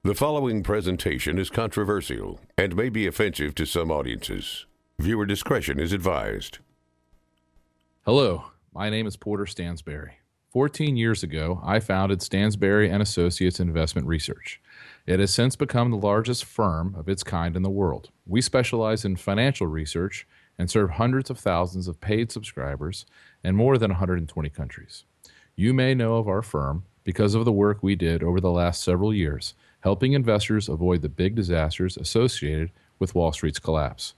The following presentation is controversial and may be offensive to some audiences. Viewer discretion is advised. Hello, my name is Porter Stansberry. 14 years ago, I founded Stansberry and Associates Investment Research. It has since become the largest firm of its kind in the world. We specialize in financial research and serve hundreds of thousands of paid subscribers in more than 120 countries. You may know of our firm because of the work we did over the last several years, helping investors avoid the big disasters associated with Wall Street's collapse.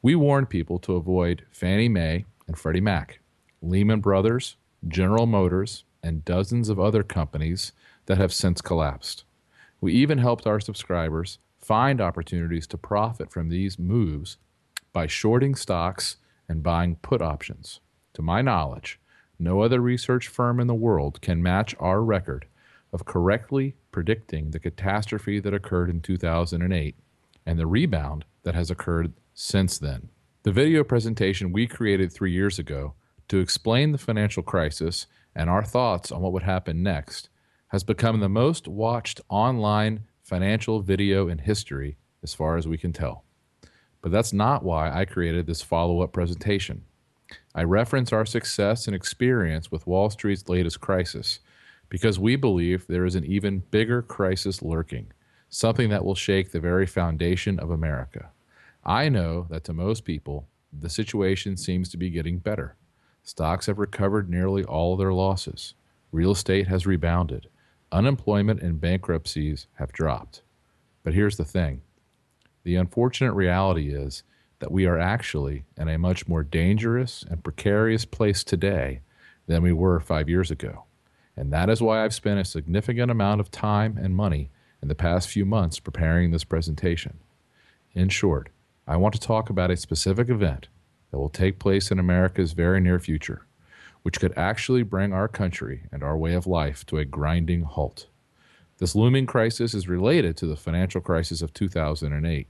We warned people to avoid Fannie Mae and Freddie Mac, Lehman Brothers, General Motors, and dozens of other companies that have since collapsed. We even helped our subscribers find opportunities to profit from these moves by shorting stocks and buying put options. To my knowledge, no other research firm in the world can match our record of correctly predicting the catastrophe that occurred in 2008 and the rebound that has occurred since then. The video presentation we created 3 years ago to explain the financial crisis and our thoughts on what would happen next has become the most watched online financial video in history as far as we can tell. But that's not why I created this follow-up presentation. I reference our success and experience with Wall Street's latest crisis because we believe there is an even bigger crisis lurking, something that will shake the very foundation of America. I know that to most people, the situation seems to be getting better. Stocks have recovered nearly all their losses. Real estate has rebounded. Unemployment and bankruptcies have dropped. But here's the thing. The unfortunate reality is that we are actually in a much more dangerous and precarious place today than we were 5 years ago. And that is why I've spent a significant amount of time and money in the past few months preparing this presentation. In short, I want to talk about a specific event that will take place in America's very near future, which could actually bring our country and our way of life to a grinding halt. This looming crisis is related to the financial crisis of 2008,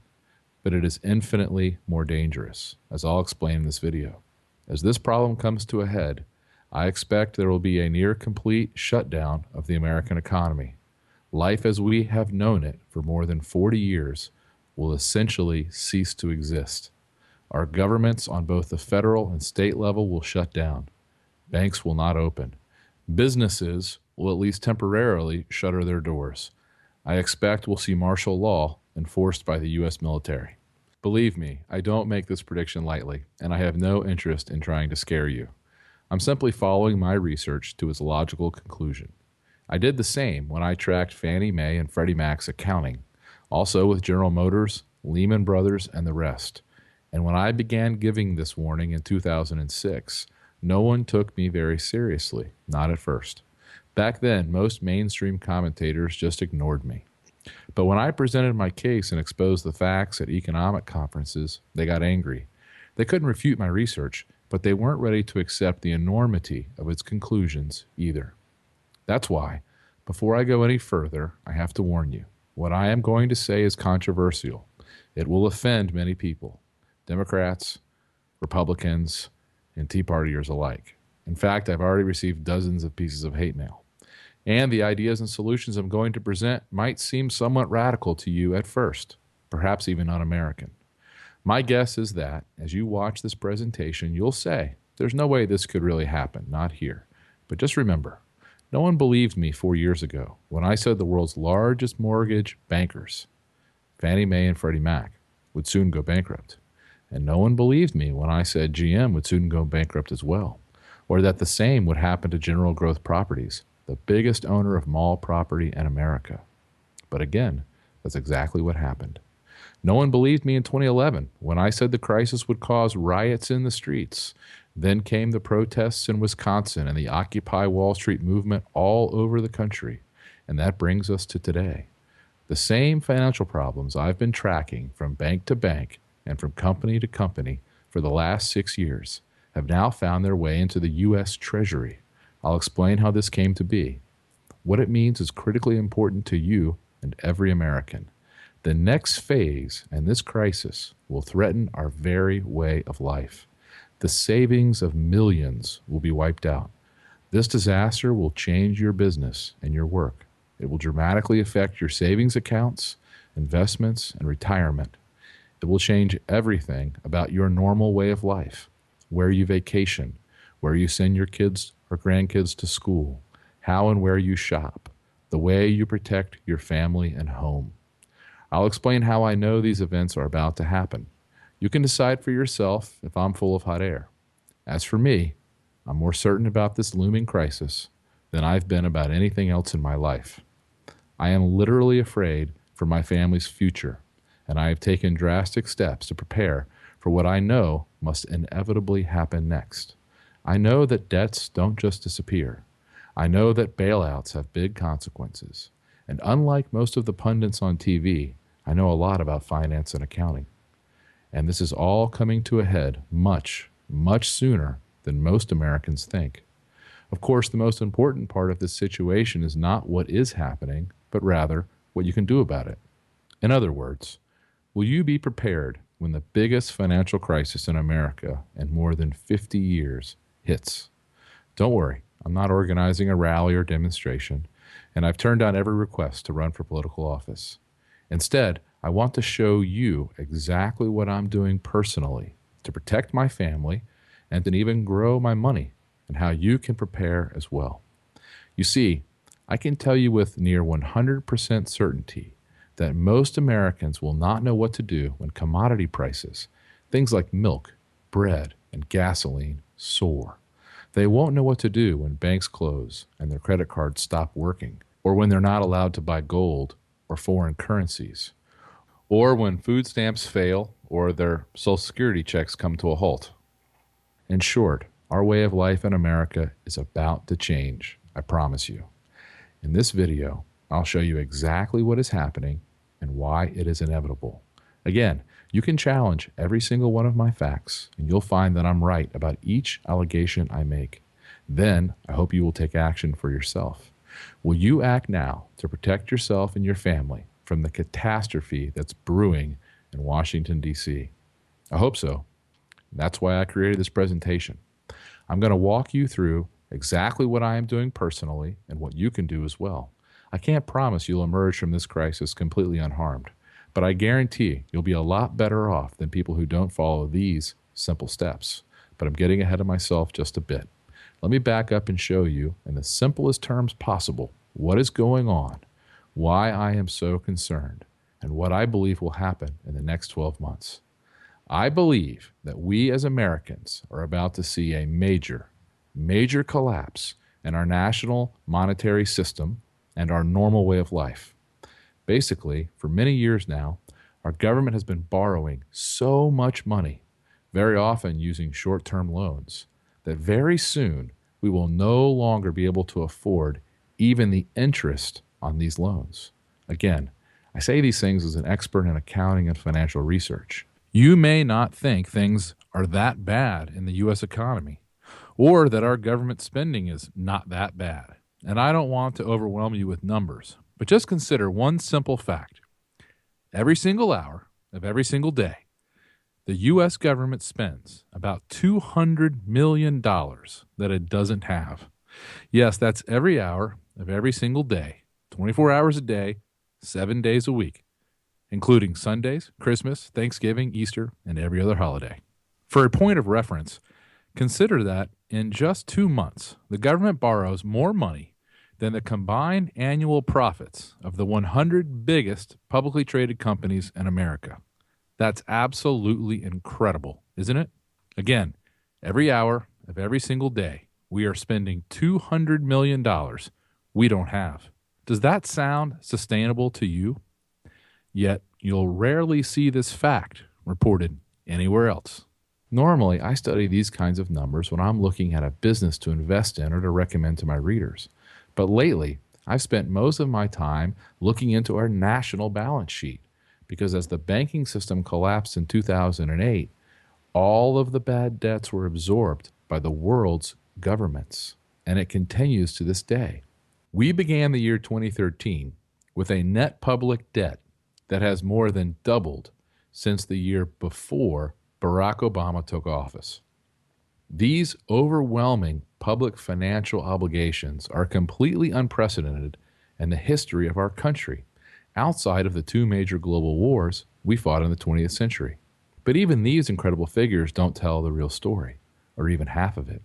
but it is infinitely more dangerous, as I'll explain in this video. As this problem comes to a head, I expect there will be a near-complete shutdown of the American economy. Life as we have known it for more than 40 years will essentially cease to exist. Our governments on both the federal and state level will shut down. Banks will not open. Businesses will at least temporarily shutter their doors. I expect we'll see martial law enforced by the U.S. military. Believe me, I don't make this prediction lightly, and I have no interest in trying to scare you. I'm simply following my research to its logical conclusion. I did the same when I tracked Fannie Mae and Freddie Mac's accounting, also with General Motors, Lehman Brothers, and the rest. And when I began giving this warning in 2006, no one took me very seriously, not at first. Back then, most mainstream commentators just ignored me. But when I presented my case and exposed the facts at economic conferences, they got angry. They couldn't refute my research, but they weren't ready to accept the enormity of its conclusions either. That's why, before I go any further, I have to warn you. What I am going to say is controversial. It will offend many people, Democrats, Republicans, and Tea Partiers alike. In fact, I've already received dozens of pieces of hate mail. And the ideas and solutions I'm going to present might seem somewhat radical to you at first, perhaps even un-American. My guess is that, as you watch this presentation, you'll say, there's no way this could really happen, not here. But just remember, no one believed me 4 years ago when I said the world's largest mortgage bankers, Fannie Mae and Freddie Mac, would soon go bankrupt. And no one believed me when I said GM would soon go bankrupt as well, or that the same would happen to General Growth Properties, the biggest owner of mall property in America. But again, that's exactly what happened. No one believed me in 2011 when I said the crisis would cause riots in the streets. Then came the protests in Wisconsin and the Occupy Wall Street movement all over the country. And that brings us to today. The same financial problems I've been tracking from bank to bank and from company to company for the last 6 years have now found their way into the U.S. Treasury. I'll explain how this came to be. What it means is critically important to you and every American. The next phase in this crisis will threaten our very way of life. The savings of millions will be wiped out. This disaster will change your business and your work. It will dramatically affect your savings accounts, investments, and retirement. It will change everything about your normal way of life, where you vacation, where you send your kids or grandkids to school, how and where you shop, the way you protect your family and home. I'll explain how I know these events are about to happen. You can decide for yourself if I'm full of hot air. As for me, I'm more certain about this looming crisis than I've been about anything else in my life. I am literally afraid for my family's future, and I have taken drastic steps to prepare for what I know must inevitably happen next. I know that debts don't just disappear. I know that bailouts have big consequences. And unlike most of the pundits on TV, I know a lot about finance and accounting. And this is all coming to a head much, much sooner than most Americans think. Of course, the most important part of this situation is not what is happening, but rather what you can do about it. In other words, will you be prepared when the biggest financial crisis in America in more than 50 years hits? Don't worry, I'm not organizing a rally or demonstration, and I've turned down every request to run for political office. Instead, I want to show you exactly what I'm doing personally to protect my family and to even grow my money, and how you can prepare as well. You see, I can tell you with near 100% certainty that most Americans will not know what to do when commodity prices, things like milk, bread, and gasoline, soar. They won't know what to do when banks close and their credit cards stop working, or when they're not allowed to buy gold or foreign currencies, or when food stamps fail or their Social Security checks come to a halt. In short, our way of life in America is about to change, I promise you. In this video, I'll show you exactly what is happening and why it is inevitable. Again, you can challenge every single one of my facts, and you'll find that I'm right about each allegation I make. Then, I hope you will take action for yourself. Will you act now to protect yourself and your family from the catastrophe that's brewing in Washington, D.C.? I hope so. That's why I created this presentation. I'm going to walk you through exactly what I am doing personally and what you can do as well. I can't promise you'll emerge from this crisis completely unharmed, but I guarantee you'll be a lot better off than people who don't follow these simple steps. But I'm getting ahead of myself just a bit. Let me back up and show you, in the simplest terms possible, what is going on, why I am so concerned, and what I believe will happen in the next 12 months. I believe that we as Americans are about to see a major collapse in our national monetary system and our normal way of life. Basically, for many years now, our government has been borrowing so much money, very often using short-term loans, that very soon we will no longer be able to afford even the interest on these loans. Again, I say these things as an expert in accounting and financial research. You may not think things are that bad in the U.S. economy, or that our government spending is not that bad. And I don't want to overwhelm you with numbers, but just consider one simple fact. Every single hour of every single day, the U.S. government spends about $200 million that it doesn't have. Yes, that's every hour of every single day, 24 hours a day, 7 days a week, including Sundays, Christmas, Thanksgiving, Easter, and every other holiday. For a point of reference, consider that in just 2 months, the government borrows more money than the combined annual profits of the 100 biggest publicly traded companies in America. That's absolutely incredible, isn't it? Again, every hour of every single day, we are spending $200 million we don't have. Does that sound sustainable to you? Yet, you'll rarely see this fact reported anywhere else. Normally, I study these kinds of numbers when I'm looking at a business to invest in or to recommend to my readers. But lately, I've spent most of my time looking into our national balance sheet, because as the banking system collapsed in 2008, all of the bad debts were absorbed by the world's governments, and it continues to this day. We began the year 2013 with a net public debt that has more than doubled since the year before Barack Obama took office. These overwhelming public financial obligations are completely unprecedented and the history of our country, outside of the two major global wars we fought in the 20th century. But even these incredible figures don't tell the real story, or even half of it.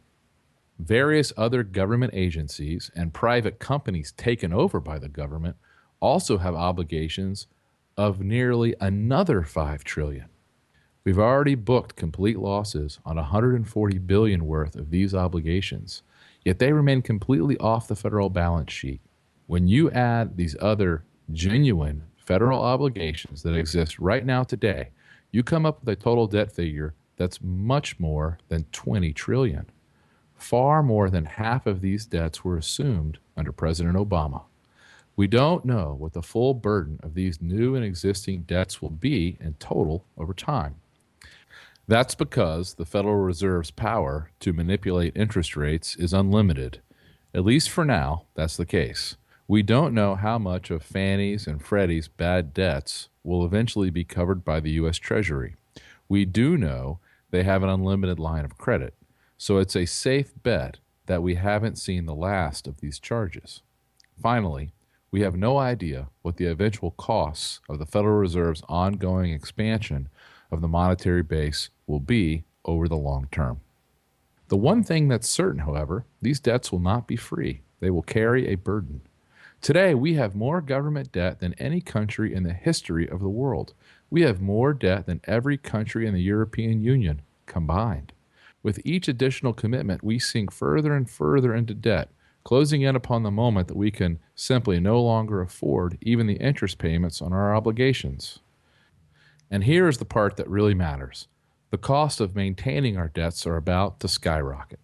Various other government agencies and private companies taken over by the government also have obligations of nearly another $5 trillion. We've already booked complete losses on $140 billion worth of these obligations, yet they remain completely off the federal balance sheet. When you add these other genuine federal obligations that exist right now today, you come up with a total debt figure that's much more than $20 trillion. Far more than half of these debts were assumed under President Obama. We don't know what the full burden of these new and existing debts will be in total over time. That's because the Federal Reserve's power to manipulate interest rates is unlimited. At least for now, that's the case. We don't know how much of Fannie's and Freddie's bad debts will eventually be covered by the U.S. Treasury. We do know they have an unlimited line of credit, so it's a safe bet that we haven't seen the last of these charges. Finally, we have no idea what the eventual costs of the Federal Reserve's ongoing expansion of the monetary base will be over the long term. The one thing that's certain, however, these debts will not be free. They will carry a burden. Today, we have more government debt than any country in the history of the world. We have more debt than every country in the European Union combined. With each additional commitment, we sink further and further into debt, closing in upon the moment that we can simply no longer afford even the interest payments on our obligations. And here is the part that really matters. The cost of maintaining our debts are about to skyrocket.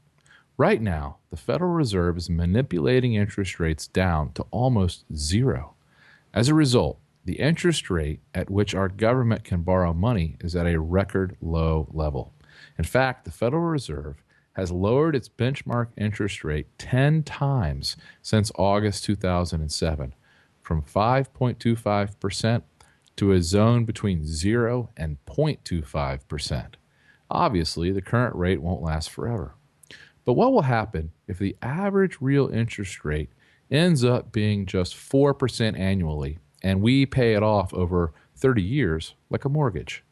Right now, the Federal Reserve is manipulating interest rates down to almost zero. As a result, the interest rate at which our government can borrow money is at a record low level. In fact, the Federal Reserve has lowered its benchmark interest rate 10 times since August 2007, from 5.25% to a zone between 0 and 0.25%. Obviously, the current rate won't last forever. But what will happen if the average real interest rate ends up being just 4% annually and we pay it off over 30 years like a mortgage?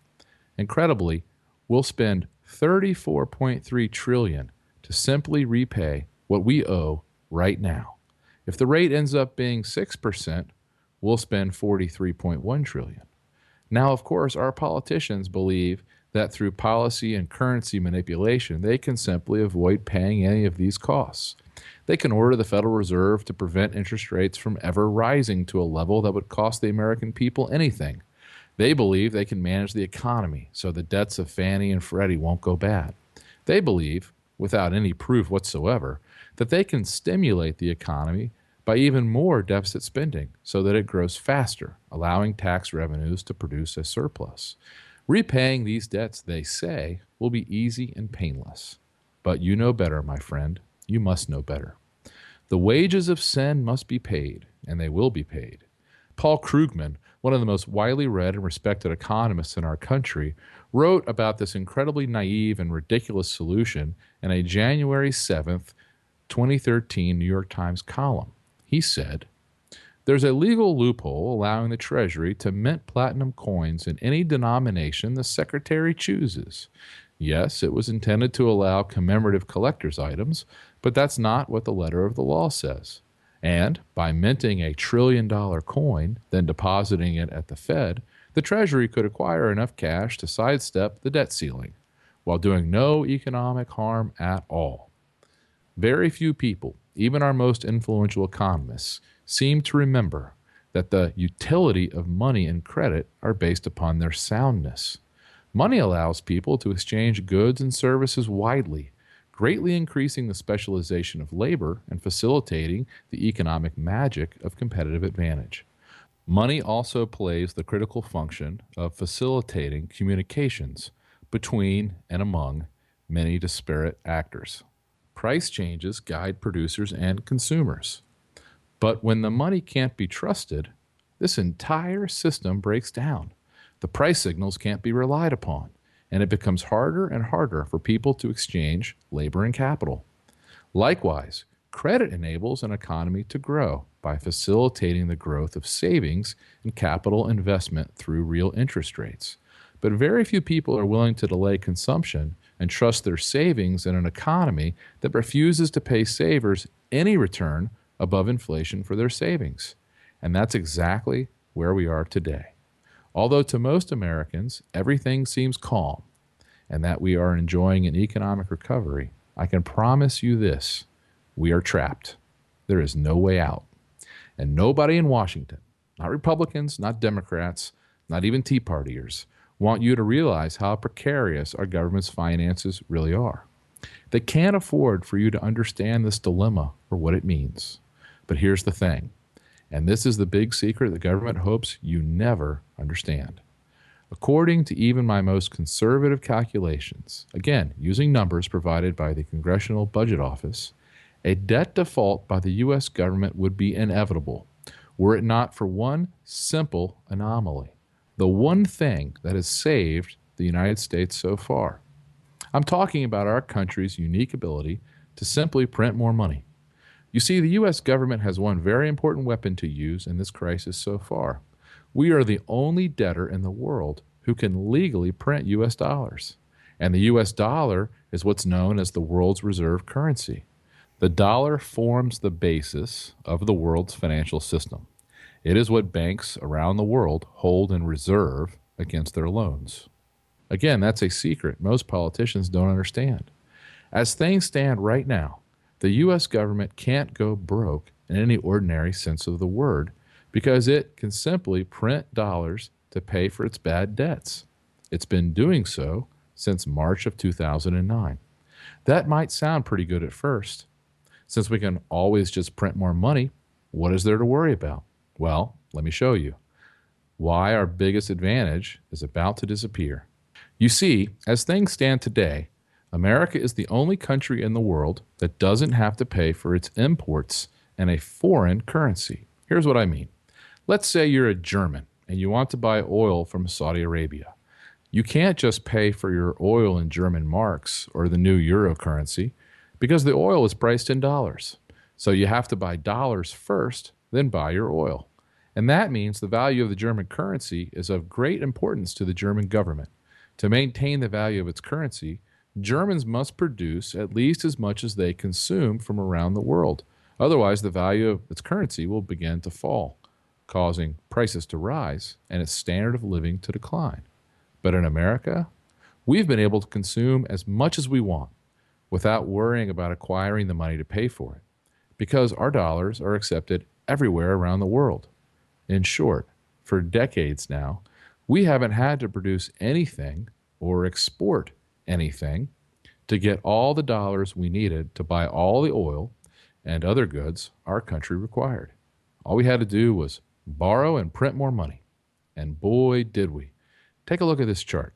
Incredibly, we'll spend $34.3 trillion to simply repay what we owe right now. If the rate ends up being 6%, we'll spend $43.1 trillion. Now, of course, our politicians believe that through policy and currency manipulation, they can simply avoid paying any of these costs. They can order the Federal Reserve to prevent interest rates from ever rising to a level that would cost the American people anything. They believe they can manage the economy so the debts of Fannie and Freddie won't go bad. They believe, without any proof whatsoever, that they can stimulate the economy by even more deficit spending so that it grows faster, allowing tax revenues to produce a surplus. Repaying these debts, they say, will be easy and painless. But you know better, my friend. You must know better. The wages of sin must be paid, and they will be paid. Paul Krugman, one of the most widely read and respected economists in our country, wrote about this incredibly naive and ridiculous solution in a January 7th, 2013 New York Times column. He said, "There's a legal loophole allowing the Treasury to mint platinum coins in any denomination the Secretary chooses. Yes, it was intended to allow commemorative collector's items, but that's not what the letter of the law says. And by minting a $1 trillion coin, then depositing it at the Fed, the Treasury could acquire enough cash to sidestep the debt ceiling, while doing no economic harm at all." Very few people, even our most influential economists, seem to remember that the utility of money and credit are based upon their soundness. Money allows people to exchange goods and services widely, greatly increasing the specialization of labor and facilitating the economic magic of competitive advantage. Money also plays the critical function of facilitating communications between and among many disparate actors. Price changes guide producers and consumers. But when the money can't be trusted, this entire system breaks down. The price signals can't be relied upon, and it becomes harder and harder for people to exchange labor and capital. Likewise, credit enables an economy to grow by facilitating the growth of savings and capital investment through real interest rates. But very few people are willing to delay consumption and trust their savings in an economy that refuses to pay savers any return above inflation for their savings. And that's exactly where we are today. Although to most Americans, everything seems calm and that we are enjoying an economic recovery, I can promise you this: we are trapped. There is no way out. And nobody in Washington, not Republicans, not Democrats, not even Tea Partiers, want you to realize how precarious our government's finances really are. They can't afford for you to understand this dilemma or what it means. But here's the thing, and this is the big secret the government hopes you never understand. According to even my most conservative calculations, again, using numbers provided by the Congressional Budget Office, a debt default by the U.S. government would be inevitable were it not for one simple anomaly, the one thing that has saved the United States so far. I'm talking about our country's unique ability to simply print more money. You see, the U.S. government has one very important weapon to use in this crisis so far. We are the only debtor in the world who can legally print U.S. dollars. And the U.S. dollar is what's known as the world's reserve currency. The dollar forms the basis of the world's financial system. It is what banks around the world hold in reserve against their loans. Again, that's a secret most politicians don't understand. As things stand right now, the U.S. government can't go broke in any ordinary sense of the word because it can simply print dollars to pay for its bad debts. It's been doing so since March of 2009. That might sound pretty good at first. Since we can always just print more money, what is there to worry about? Well, let me show you why our biggest advantage is about to disappear. You see, as things stand today, America is the only country in the world that doesn't have to pay for its imports in a foreign currency. Here's what I mean. Let's say you're a German and you want to buy oil from Saudi Arabia. You can't just pay for your oil in German marks or the new euro currency because the oil is priced in dollars. So you have to buy dollars first, then buy your oil. And that means the value of the German currency is of great importance to the German government. To maintain the value of its currency, Germans must produce at least as much as they consume from around the world. Otherwise, the value of its currency will begin to fall, causing prices to rise and its standard of living to decline. But in America, we've been able to consume as much as we want without worrying about acquiring the money to pay for it, because our dollars are accepted everywhere around the world. In short, for decades now, we haven't had to produce anything or export anything to get all the dollars we needed to buy all the oil and other goods our country required. All we had to do was borrow and print more money. And boy, did we. Take a look at this chart.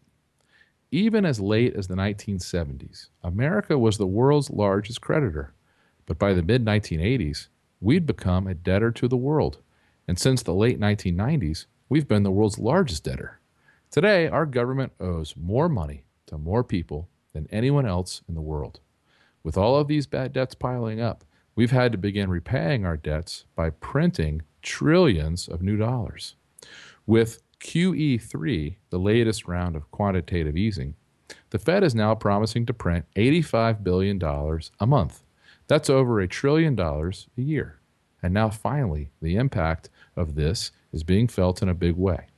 Even as late as the 1970s, America was the world's largest creditor. But by the mid-1980s, we'd become a debtor to the world. And since the late 1990s, we've been the world's largest debtor. Today, our government owes more money to more people than anyone else in the world. With all of these bad debts piling up, we've had to begin repaying our debts by printing trillions of new dollars. With QE3, the latest round of quantitative easing, the Fed is now promising to print $85 billion a month. That's over $1 trillion a year. And now finally, the impact of this is being felt in a big way.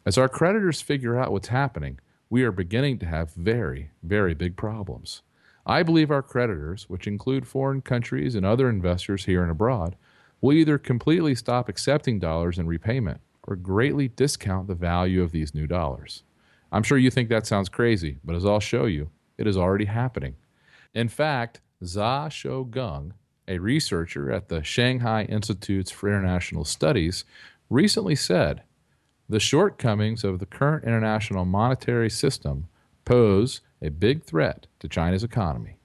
As our creditors figure out what's happening, we are beginning to have very, very big problems. I believe our creditors, which include foreign countries and other investors here and abroad, will either completely stop accepting dollars in repayment or greatly discount the value of these new dollars. I'm sure you think that sounds crazy, but as I'll show you, it is already happening. In fact, Xia Shougung, a researcher at the Shanghai Institutes for International Studies, recently said, "The shortcomings of the current international monetary system pose a big threat to China's economy.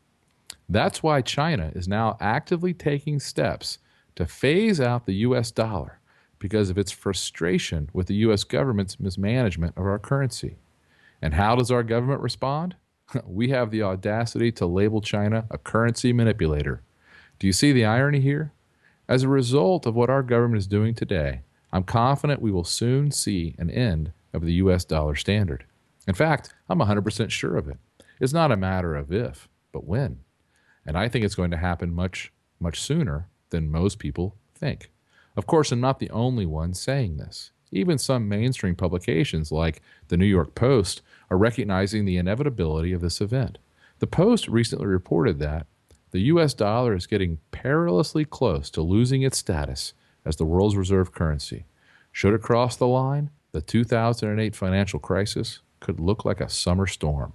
That's why China is now actively taking steps to phase out the U.S. dollar because of its frustration with the U.S. government's mismanagement of our currency." And how does our government respond? We have the audacity to label China a currency manipulator. Do you see the irony here? As a result of what our government is doing today, I'm confident we will soon see an end of the U.S. dollar standard. In fact, I'm 100% sure of it. It's not a matter of if, but when. And I think it's going to happen much, much sooner than most people think. Of course, I'm not the only one saying this. Even some mainstream publications like the New York Post are recognizing the inevitability of this event. The Post recently reported that the U.S. dollar is getting perilously close to losing its status as the world's reserve currency. Should it cross the line, the 2008 financial crisis could look like a summer storm.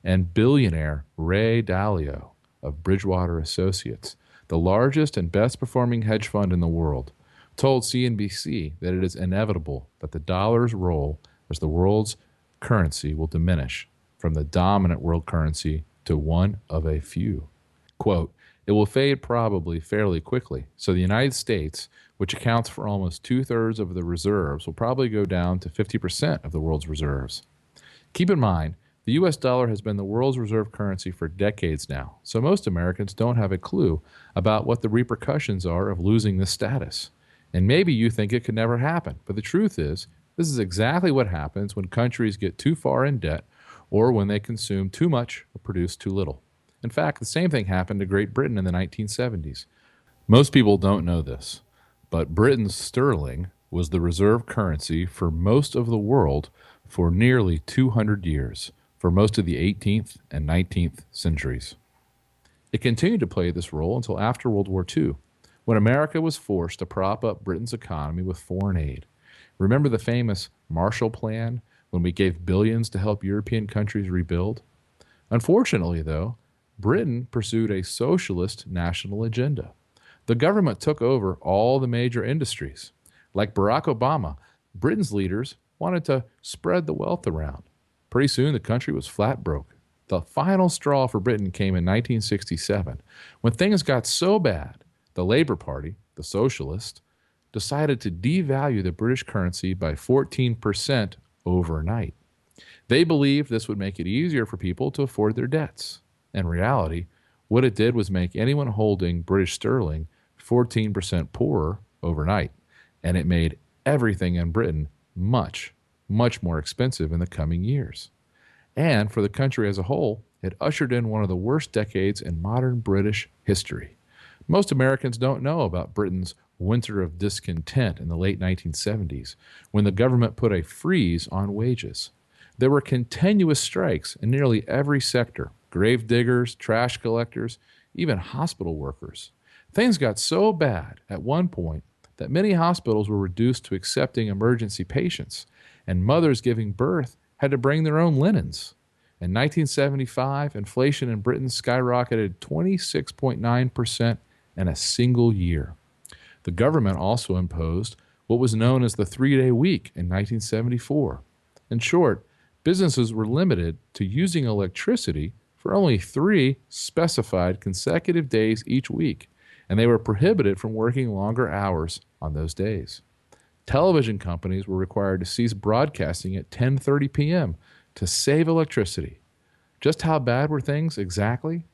And billionaire Ray Dalio of Bridgewater Associates, the largest and best performing hedge fund in the world, told CNBC that it is inevitable that the dollar's role as the world's currency will diminish from the dominant world currency to one of a few. Quote, it will fade probably fairly quickly, so the United States, which accounts for almost two-thirds of the reserves, will probably go down to 50% of the world's reserves. Keep in mind, the U.S. dollar has been the world's reserve currency for decades now, so most Americans don't have a clue about what the repercussions are of losing this status. And maybe you think it could never happen, but the truth is, this is exactly what happens when countries get too far in debt or when they consume too much or produce too little. In fact, the same thing happened to Great Britain in the 1970s. Most people don't know this, but Britain's sterling was the reserve currency for most of the world for nearly 200 years, for most of the 18th and 19th centuries. It continued to play this role until after World War II, when America was forced to prop up Britain's economy with foreign aid. Remember the famous Marshall Plan, when we gave billions to help European countries rebuild? Unfortunately, though, Britain pursued a socialist national agenda. The government took over all the major industries. Like Barack Obama, Britain's leaders wanted to spread the wealth around. Pretty soon, the country was flat broke. The final straw for Britain came in 1967, when things got so bad, the Labour Party, the socialists, decided to devalue the British currency by 14% overnight. They believed this would make it easier for people to afford their debts. In reality, what it did was make anyone holding British sterling 14% poorer overnight, and it made everything in Britain much, much more expensive in the coming years. And for the country as a whole, it ushered in one of the worst decades in modern British history. Most Americans don't know about Britain's winter of discontent in the late 1970s, when the government put a freeze on wages. There were continuous strikes in nearly every sector: grave diggers, trash collectors, even hospital workers. Things got so bad at one point that many hospitals were reduced to accepting emergency patients, and mothers giving birth had to bring their own linens. In 1975, inflation in Britain skyrocketed 26.9% in a single year. The government also imposed what was known as the three-day week in 1974. In short, businesses were limited to using electricity for only 3 specified consecutive days each week, and they were prohibited from working longer hours on those days. Television companies were required to cease broadcasting at 10:30 p.m. to save electricity. Just how bad were things exactly?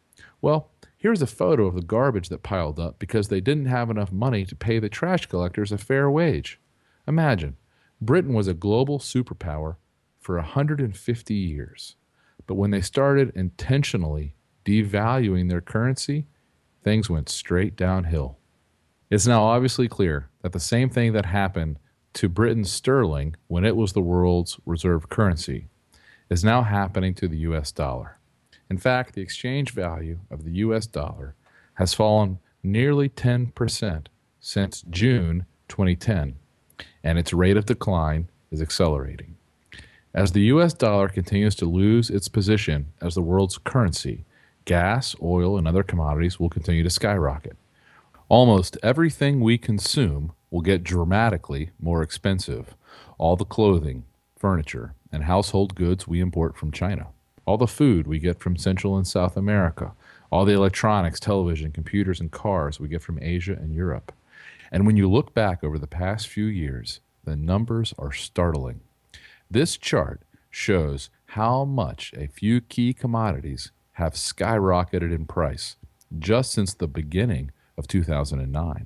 Well, here's a photo of the garbage that piled up because they didn't have enough money to pay the trash collectors a fair wage. Imagine, Britain was a global superpower for 150 years. But when they started intentionally devaluing their currency, things went straight downhill. It's now obviously clear that the same thing that happened to Britain's sterling when it was the world's reserve currency is now happening to the U.S. dollar. In fact, the exchange value of the U.S. dollar has fallen nearly 10% since June 2010, and its rate of decline is accelerating. As the U.S. dollar continues to lose its position as the world's currency, gas, oil, and other commodities will continue to skyrocket. Almost everything we consume will get dramatically more expensive. All the clothing, furniture, and household goods we import from China. All the food we get from Central and South America. All the electronics, television, computers, and cars we get from Asia and Europe. And when you look back over the past few years, the numbers are startling. This chart shows how much a few key commodities have skyrocketed in price just since the beginning of 2009.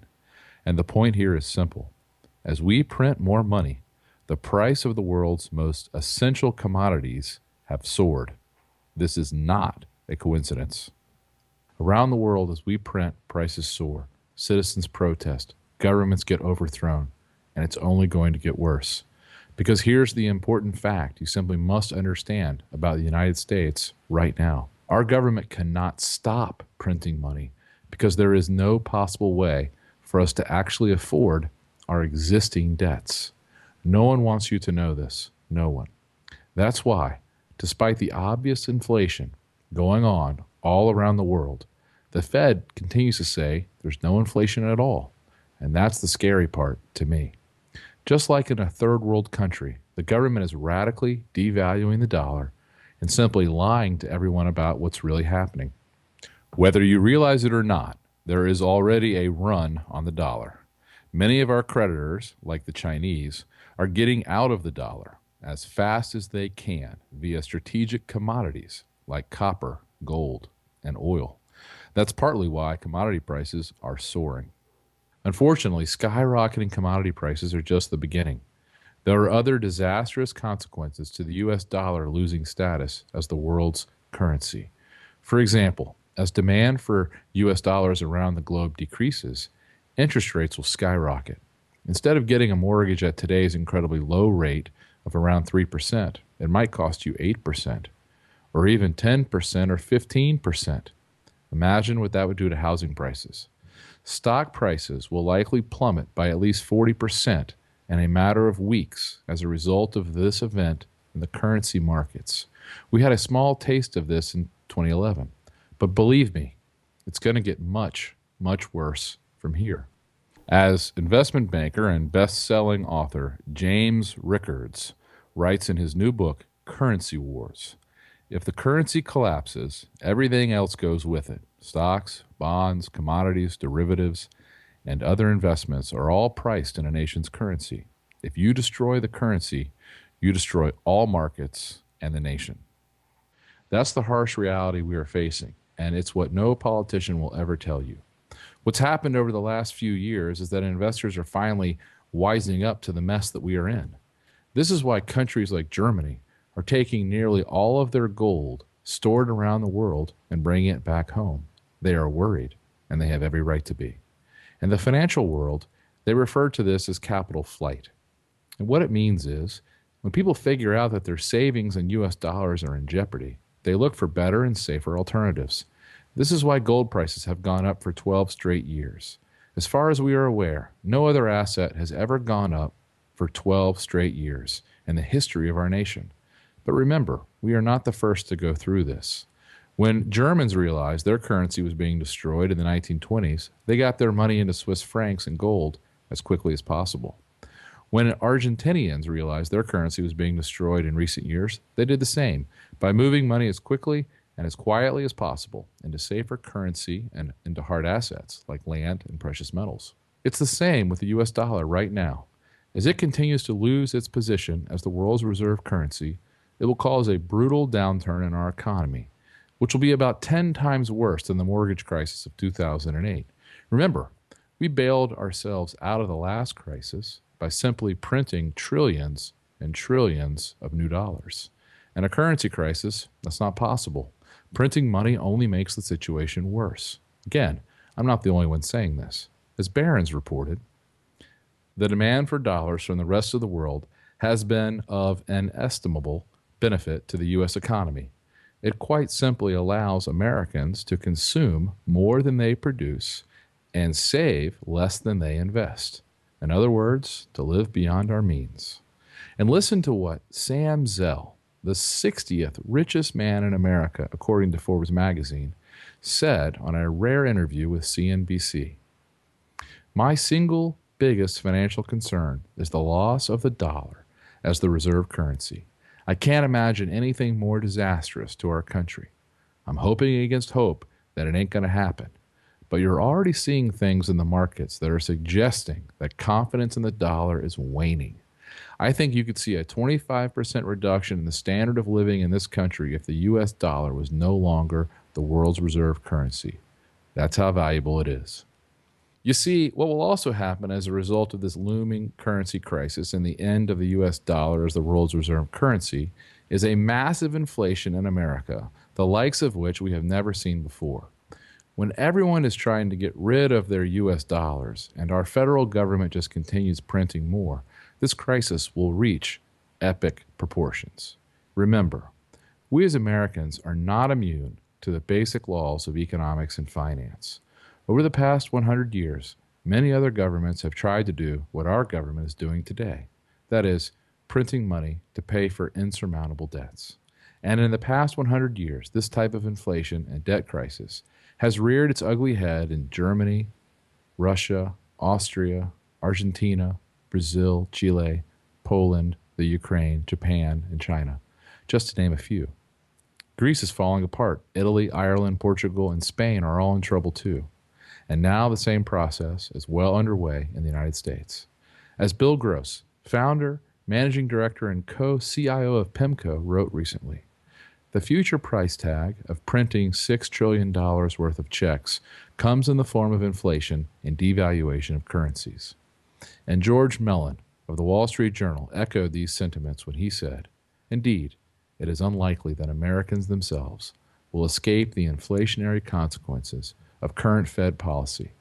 And the point here is simple. As we print more money, the price of the world's most essential commodities have soared. This is not a coincidence. Around the world, as we print, prices soar. Citizens protest. Governments get overthrown. And it's only going to get worse. Because here's the important fact you simply must understand about the United States right now. Our government cannot stop printing money because there is no possible way for us to actually afford our existing debts. No one wants you to know this. No one. That's why, despite the obvious inflation going on all around the world, the Fed continues to say there's no inflation at all. And that's the scary part to me. Just like in a third world country, the government is radically devaluing the dollar and simply lying to everyone about what's really happening. Whether you realize it or not, there is already a run on the dollar. Many of our creditors, like the Chinese, are getting out of the dollar as fast as they can via strategic commodities like copper, gold, and oil. That's partly why commodity prices are soaring. Unfortunately, skyrocketing commodity prices are just the beginning. There are other disastrous consequences to the U.S. dollar losing status as the world's currency. For example, as demand for U.S. dollars around the globe decreases, interest rates will skyrocket. Instead of getting a mortgage at today's incredibly low rate of around 3%, it might cost you 8%, or even 10% or 15%. Imagine what that would do to housing prices. Stock prices will likely plummet by at least 40% in a matter of weeks as a result of this event in the currency markets. We had a small taste of this in 2011, but believe me, it's going to get much, much worse from here. As investment banker and best-selling author James Rickards writes in his new book, Currency Wars, if the currency collapses, everything else goes with it. Stocks, bonds, commodities, derivatives, and other investments are all priced in a nation's currency. If you destroy the currency, you destroy all markets and the nation. That's the harsh reality we are facing, and it's what no politician will ever tell you. What's happened over the last few years is that investors are finally wising up to the mess that we are in. This is why countries like Germany are taking nearly all of their gold stored around the world and bringing it back home. They are worried, and they have every right to be. In the financial world, they refer to this as capital flight. And what it means is, when people figure out that their savings in U.S. dollars are in jeopardy, they look for better and safer alternatives. This is why gold prices have gone up for 12 straight years. As far as we are aware, no other asset has ever gone up for 12 straight years in the history of our nation. But remember, we are not the first to go through this. When Germans realized their currency was being destroyed in the 1920s, they got their money into Swiss francs and gold as quickly as possible. When Argentinians realized their currency was being destroyed in recent years, they did the same by moving money as quickly and as quietly as possible into safer currency and into hard assets like land and precious metals. It's the same with the U.S. dollar right now. As it continues to lose its position as the world's reserve currency, it will cause a brutal downturn in our economy, which will be about 10 times worse than the mortgage crisis of 2008. Remember, we bailed ourselves out of the last crisis by simply printing trillions and trillions of new dollars. In a currency crisis, that's not possible. Printing money only makes the situation worse. Again, I'm not the only one saying this. As Barron's reported, the demand for dollars from the rest of the world has been of an estimable benefit to the U.S. economy. It quite simply allows Americans to consume more than they produce and save less than they invest. In other words, to live beyond our means. And listen to what Sam Zell, the 60th richest man in America, according to Forbes magazine, said on a rare interview with CNBC. My single biggest financial concern is the loss of the dollar as the reserve currency. I can't imagine anything more disastrous to our country. I'm hoping against hope that it ain't going to happen. But you're already seeing things in the markets that are suggesting that confidence in the dollar is waning. I think you could see a 25% reduction in the standard of living in this country if the U.S. dollar was no longer the world's reserve currency. That's how valuable it is. You see, what will also happen as a result of this looming currency crisis and the end of the US dollar as the world's reserve currency is a massive inflation in America, the likes of which we have never seen before. When everyone is trying to get rid of their US dollars and our federal government just continues printing more, this crisis will reach epic proportions. Remember, we as Americans are not immune to the basic laws of economics and finance. Over the past 100 years, many other governments have tried to do what our government is doing today. That is, printing money to pay for insurmountable debts. And in the past 100 years, this type of inflation and debt crisis has reared its ugly head in Germany, Russia, Austria, Argentina, Brazil, Chile, Poland, the Ukraine, Japan, and China, just to name a few. Greece is falling apart. Italy, Ireland, Portugal, and Spain are all in trouble too. And now the same process is well underway in the United States. As Bill Gross, founder, managing director, and co-CIO of PIMCO, wrote recently, the future price tag of printing $6 trillion worth of checks comes in the form of inflation and devaluation of currencies. And George Mellon of the Wall Street Journal echoed these sentiments when he said, indeed, it is unlikely that Americans themselves will escape the inflationary consequences of current Fed policy.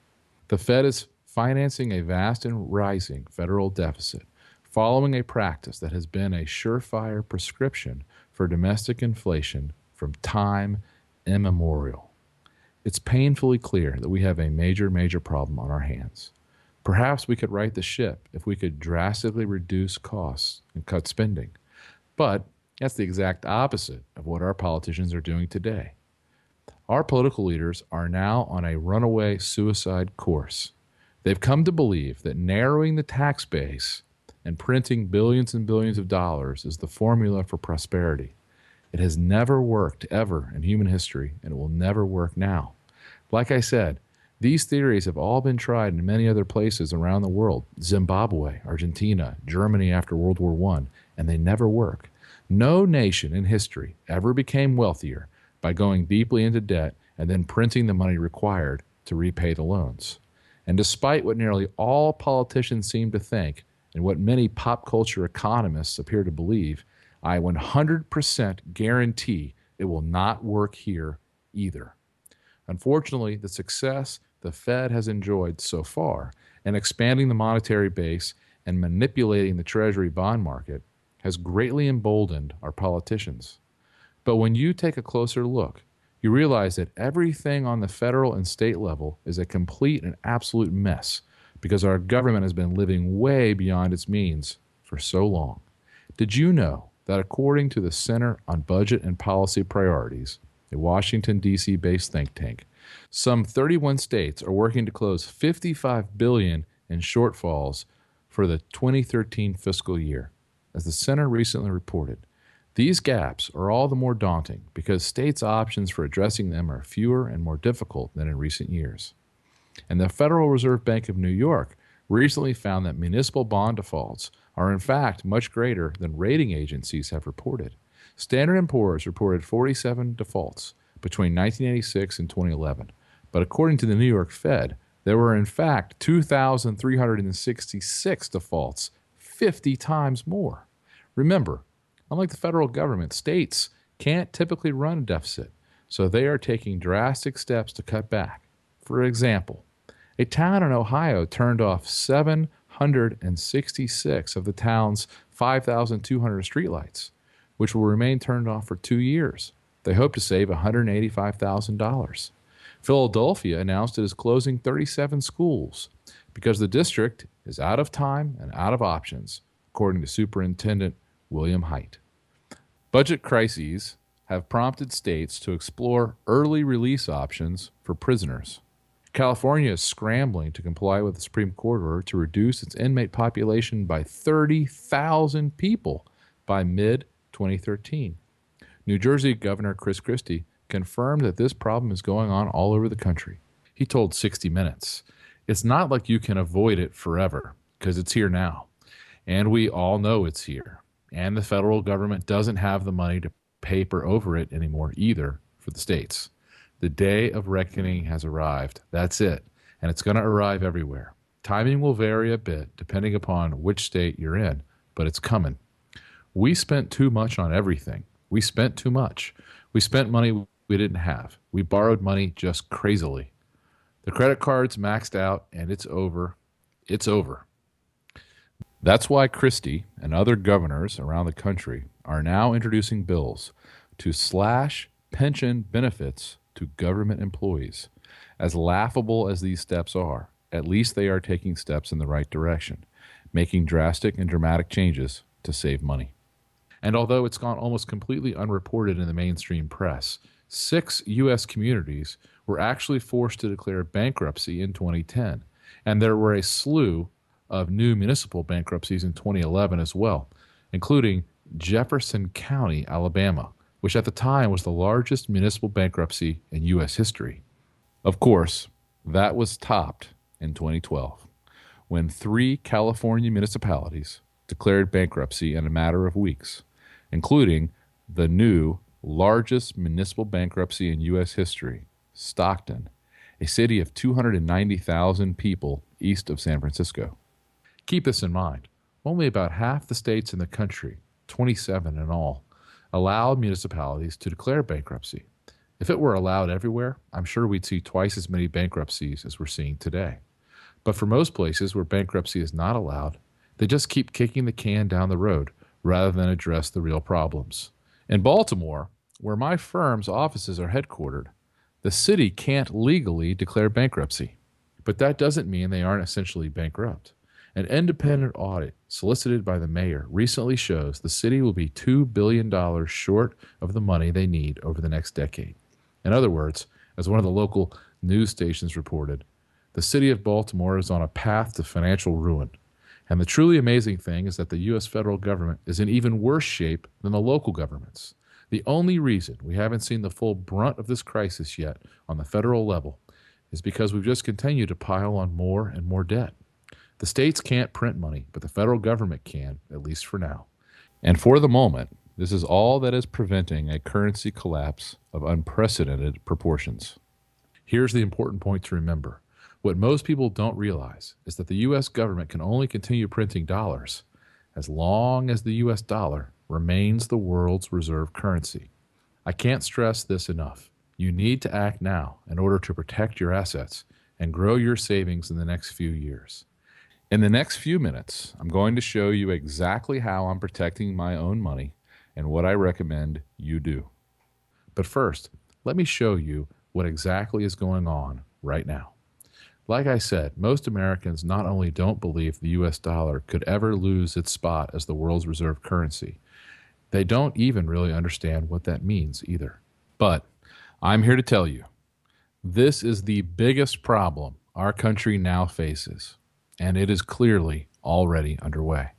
The Fed is financing a vast and rising federal deficit, following a practice that has been a surefire prescription for domestic inflation from time immemorial. It's painfully clear that we have a major problem on our hands. Perhaps we could right the ship if we could drastically reduce costs and cut spending. But that's the exact opposite of what our politicians are doing today. Our political leaders are now on a runaway suicide course. They've come to believe that narrowing the tax base and printing billions and billions of dollars is the formula for prosperity. It has never worked ever in human history, and it will never work now. Like I said, these theories have all been tried in many other places around the world, Zimbabwe, Argentina, Germany after World War I, and they never work. No nation in history ever became wealthier by going deeply into debt and then printing the money required to repay the loans. And despite what nearly all politicians seem to think, and what many pop culture economists appear to believe, I 100% guarantee it will not work here either. Unfortunately, the success the Fed has enjoyed so far in expanding the monetary base and manipulating the Treasury bond market has greatly emboldened our politicians. But when you take a closer look, you realize that everything on the federal and state level is a complete and absolute mess because our government has been living way beyond its means for so long. Did you know that according to the Center on Budget and Policy Priorities, a Washington, D.C. based think tank, some 31 states are working to close $55 billion in shortfalls for the 2013 fiscal year. As the center recently reported, these gaps are all the more daunting because states' options for addressing them are fewer and more difficult than in recent years. And the Federal Reserve Bank of New York recently found that municipal bond defaults are in fact much greater than rating agencies have reported. Standard & Poor's reported 47 defaults between 1986 and 2011, but according to the New York Fed, there were in fact 2,366 defaults, 50 times more. Remember, unlike the federal government, states can't typically run a deficit, so they are taking drastic steps to cut back. For example, a town in Ohio turned off 766 of the town's 5,200 streetlights, which will remain turned off for 2 years. They hope to save $185,000. Philadelphia announced it is closing 37 schools because the district is out of time and out of options, according to Superintendent William Haidt. Budget crises have prompted states to explore early release options for prisoners. California is scrambling to comply with the Supreme Court order to reduce its inmate population by 30,000 people by mid-2013. New Jersey Governor Chris Christie confirmed that this problem is going on all over the country. He told 60 Minutes, "It's not like you can avoid it forever, because it's here now. And we all know it's here. And the federal government doesn't have the money to paper over it anymore either for the states. The day of reckoning has arrived. That's it. and it's going to arrive everywhere. Timing will vary a bit depending upon which state you're in, but it's coming. We spent too much on everything. We spent too much. We spent money we didn't have. We borrowed money just crazily. The credit cards maxed out, and it's over. It's over. That's why Christie and other governors around the country are now introducing bills to slash pension benefits to government employees. As laughable as these steps are, at least they are taking steps in the right direction, making drastic and dramatic changes to save money. And although it's gone almost completely unreported in the mainstream press, 6 U.S. communities were actually forced to declare bankruptcy in 2010, and there were a slew of new municipal bankruptcies in 2011 as well, including Jefferson County, Alabama, which at the time was the largest municipal bankruptcy in U.S. history. Of course, that was topped in 2012, when 3 California municipalities declared bankruptcy in a matter of weeks, including the new largest municipal bankruptcy in U.S. history, Stockton, a city of 290,000 people east of San Francisco. Keep this in mind. Only about half the states in the country, 27 in all, allowed municipalities to declare bankruptcy. If it were allowed everywhere, I'm sure we'd see twice as many bankruptcies as we're seeing today. But for most places where bankruptcy is not allowed, they just keep kicking the can down the road rather than address the real problems. In Baltimore, where my firm's offices are headquartered, the city can't legally declare bankruptcy. But that doesn't mean they aren't essentially bankrupt. An independent audit solicited by the mayor recently shows the city will be $2 billion short of the money they need over the next decade. In other words, as one of the local news stations reported, the city of Baltimore is on a path to financial ruin. And the truly amazing thing is that the U.S. federal government is in even worse shape than the local governments. The only reason we haven't seen the full brunt of this crisis yet on the federal level is because we've just continued to pile on more and more debt. The states can't print money, but the federal government can, at least for now. And for the moment, this is all that is preventing a currency collapse of unprecedented proportions. Here's the important point to remember. What most people don't realize is that the U.S. government can only continue printing dollars as long as the U.S. dollar remains the world's reserve currency. I can't stress this enough. You need to act now in order to protect your assets and grow your savings in the next few years. In the next few minutes, I'm going to show you exactly how I'm protecting my own money and what I recommend you do. But first, let me show you what exactly is going on right now. Like I said, most Americans not only don't believe the U.S. dollar could ever lose its spot as the world's reserve currency, they don't even really understand what that means either. But I'm here to tell you, this is the biggest problem our country now faces, and it is clearly already underway.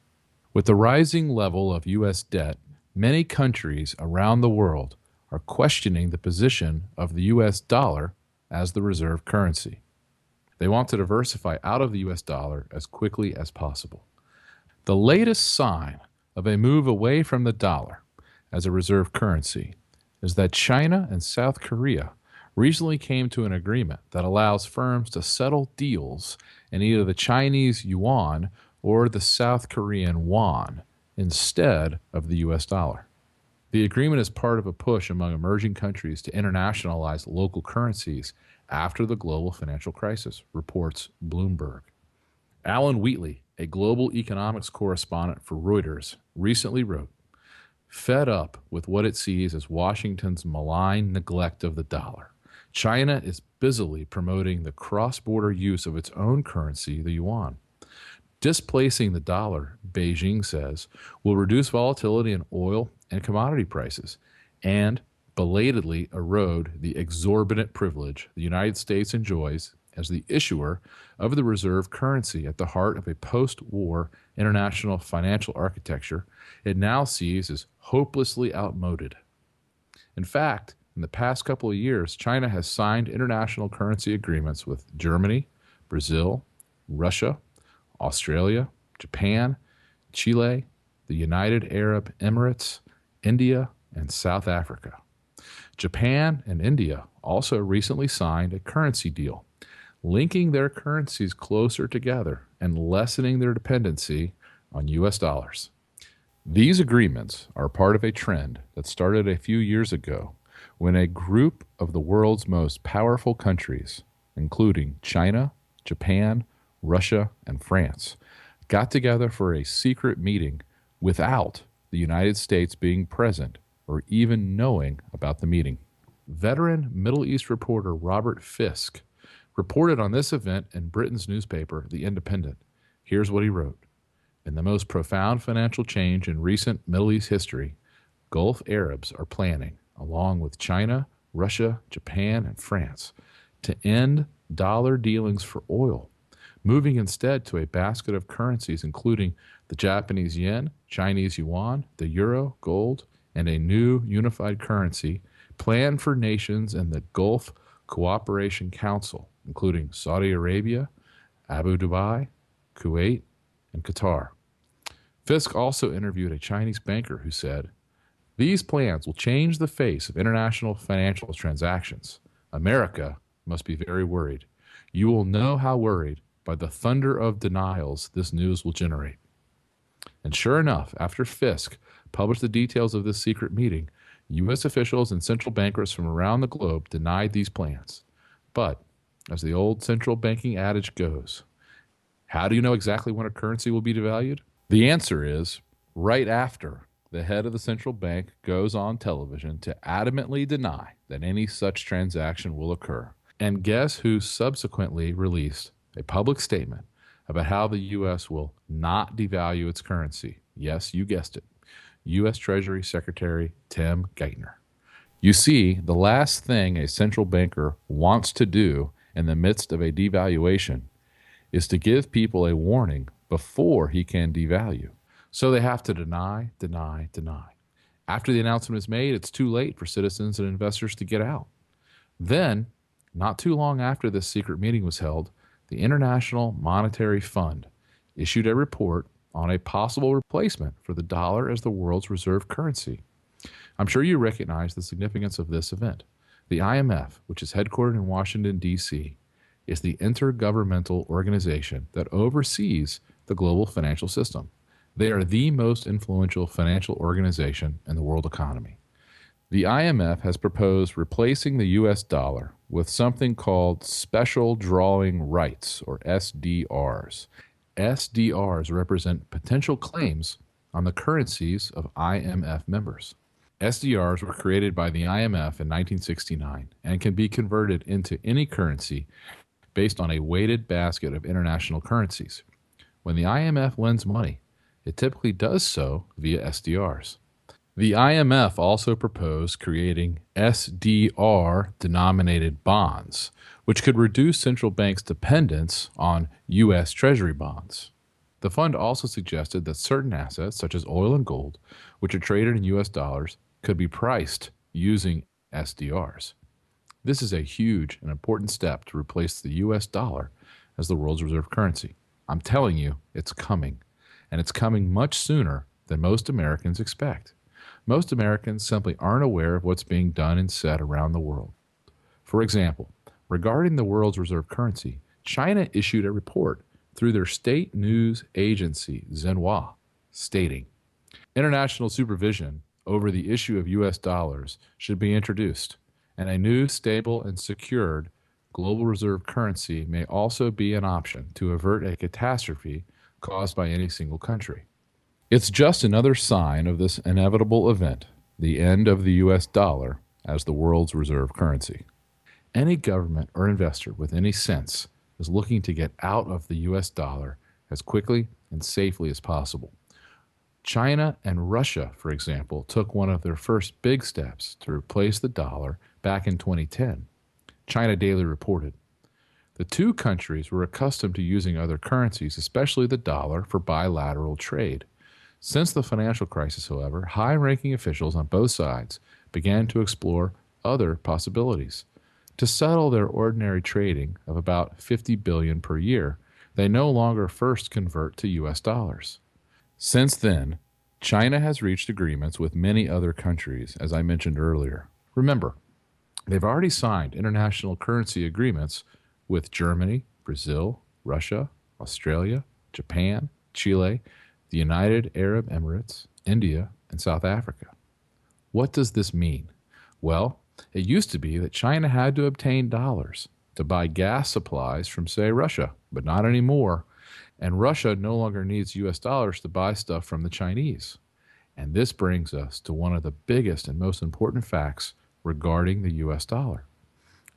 With the rising level of U.S. debt, many countries around the world are questioning the position of the U.S. dollar as the reserve currency. They want to diversify out of the U.S. dollar as quickly as possible. The latest sign of a move away from the dollar as a reserve currency is that China and South Korea recently came to an agreement that allows firms to settle deals in either the Chinese yuan or the South Korean won instead of the U.S. dollar. The agreement is part of a push among emerging countries to internationalize local currencies after the global financial crisis, reports Bloomberg. Alan Wheatley, a global economics correspondent for Reuters, recently wrote, "Fed up with what it sees as Washington's malign neglect of the dollar, China is busily promoting the cross-border use of its own currency, the yuan. Displacing the dollar, Beijing says, will reduce volatility in oil and commodity prices and belatedly erode the exorbitant privilege the United States enjoys as the issuer of the reserve currency at the heart of a post-war international financial architecture it now sees as hopelessly outmoded. In fact, in the past couple of years, China has signed international currency agreements with Germany, Brazil, Russia, Australia, Japan, Chile, the United Arab Emirates, India, and South Africa. Japan and India also recently signed a currency deal, linking their currencies closer together and lessening their dependency on U.S. dollars. These agreements are part of a trend that started a few years ago when a group of the world's most powerful countries, including China, Japan, Russia, and France, got together for a secret meeting without the United States being present or even knowing about the meeting. Veteran Middle East reporter Robert Fisk reported on this event in Britain's newspaper, The Independent. Here's what he wrote. In the most profound financial change in recent Middle East history, Gulf Arabs are planning, along with China, Russia, Japan, and France, to end dollar dealings for oil, moving instead to a basket of currencies including the Japanese yen, Chinese yuan, the euro, gold, and a new unified currency planned for nations in the Gulf Cooperation Council, including Saudi Arabia, Abu Dhabi, Kuwait, and Qatar. Fisk also interviewed a Chinese banker who said, "These plans will change the face of international financial transactions. America must be very worried. You will know how worried by the thunder of denials this news will generate." And sure enough, after Fisk published the details of this secret meeting, U.S. officials and central bankers from around the globe denied these plans. But, as the old central banking adage goes, how do you know exactly when a currency will be devalued? The answer is right after the head of the central bank goes on television to adamantly deny that any such transaction will occur. And guess who subsequently released a public statement about how the U.S. will not devalue its currency? Yes, you guessed it. U.S. Treasury Secretary Tim Geithner. You see, the last thing a central banker wants to do in the midst of a devaluation is to give people a warning before he can devalue. So they have to deny, deny, deny. After the announcement is made, it's too late for citizens and investors to get out. Then, not too long after this secret meeting was held, the International Monetary Fund issued a report on a possible replacement for the dollar as the world's reserve currency. I'm sure you recognize the significance of this event. The IMF, which is headquartered in Washington, D.C., is the intergovernmental organization that oversees the global financial system. They are the most influential financial organization in the world economy. The IMF has proposed replacing the U.S. dollar with something called special drawing rights, or SDRs. SDRs represent potential claims on the currencies of IMF members. SDRs were created by the IMF in 1969 and can be converted into any currency based on a weighted basket of international currencies. When the IMF lends money, it typically does so via SDRs. The IMF also proposed creating SDR-denominated bonds, which could reduce central banks' dependence on U.S. Treasury bonds. The fund also suggested that certain assets, such as oil and gold, which are traded in U.S. dollars, could be priced using SDRs. This is a huge and important step to replace the U.S. dollar as the world's reserve currency. I'm telling you, it's coming, and it's coming much sooner than most Americans expect. Most Americans simply aren't aware of what's being done and said around the world. For example, regarding the world's reserve currency, China issued a report through their state news agency, Xinhua, stating, "International supervision over the issue of U.S. dollars should be introduced, and a new, stable, and secured global reserve currency may also be an option to avert a catastrophe caused by any single country." It's just another sign of this inevitable event, the end of the U.S. dollar as the world's reserve currency. Any government or investor with any sense is looking to get out of the U.S. dollar as quickly and safely as possible. China and Russia, for example, took one of their first big steps to replace the dollar back in 2010. China Daily reported, "The two countries were accustomed to using other currencies, especially the dollar, for bilateral trade. Since the financial crisis, however, high-ranking officials on both sides began to explore other possibilities. To settle their ordinary trading of about $50 billion per year, they no longer first convert to U.S. dollars. Since then, China has reached agreements with many other countries, as I mentioned earlier. Remember, they've already signed international currency agreements with Germany, Brazil, Russia, Australia, Japan, Chile, the United Arab Emirates, India, and South Africa. What does this mean? Well, it used to be that China had to obtain dollars to buy gas supplies from, say, Russia, but not anymore. And Russia no longer needs US dollars to buy stuff from the Chinese. And this brings us to one of the biggest and most important facts regarding the US dollar.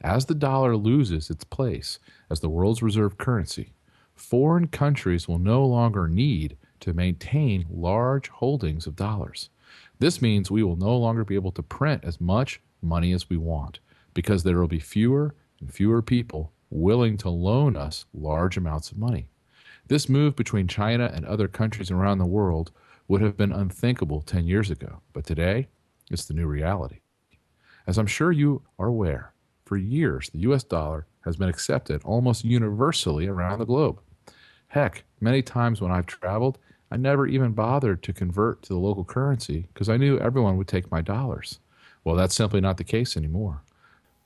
As the dollar loses its place as the world's reserve currency, foreign countries will no longer need to maintain large holdings of dollars. This means we will no longer be able to print as much money as we want because there will be fewer and fewer people willing to loan us large amounts of money. This move between China and other countries around the world would have been unthinkable 10 years ago, but today it's the new reality. As I'm sure you are aware, for years the US dollar has been accepted almost universally around the globe. Heck, many times when I've traveled, I never even bothered to convert to the local currency because I knew everyone would take my dollars. Well, that's simply not the case anymore.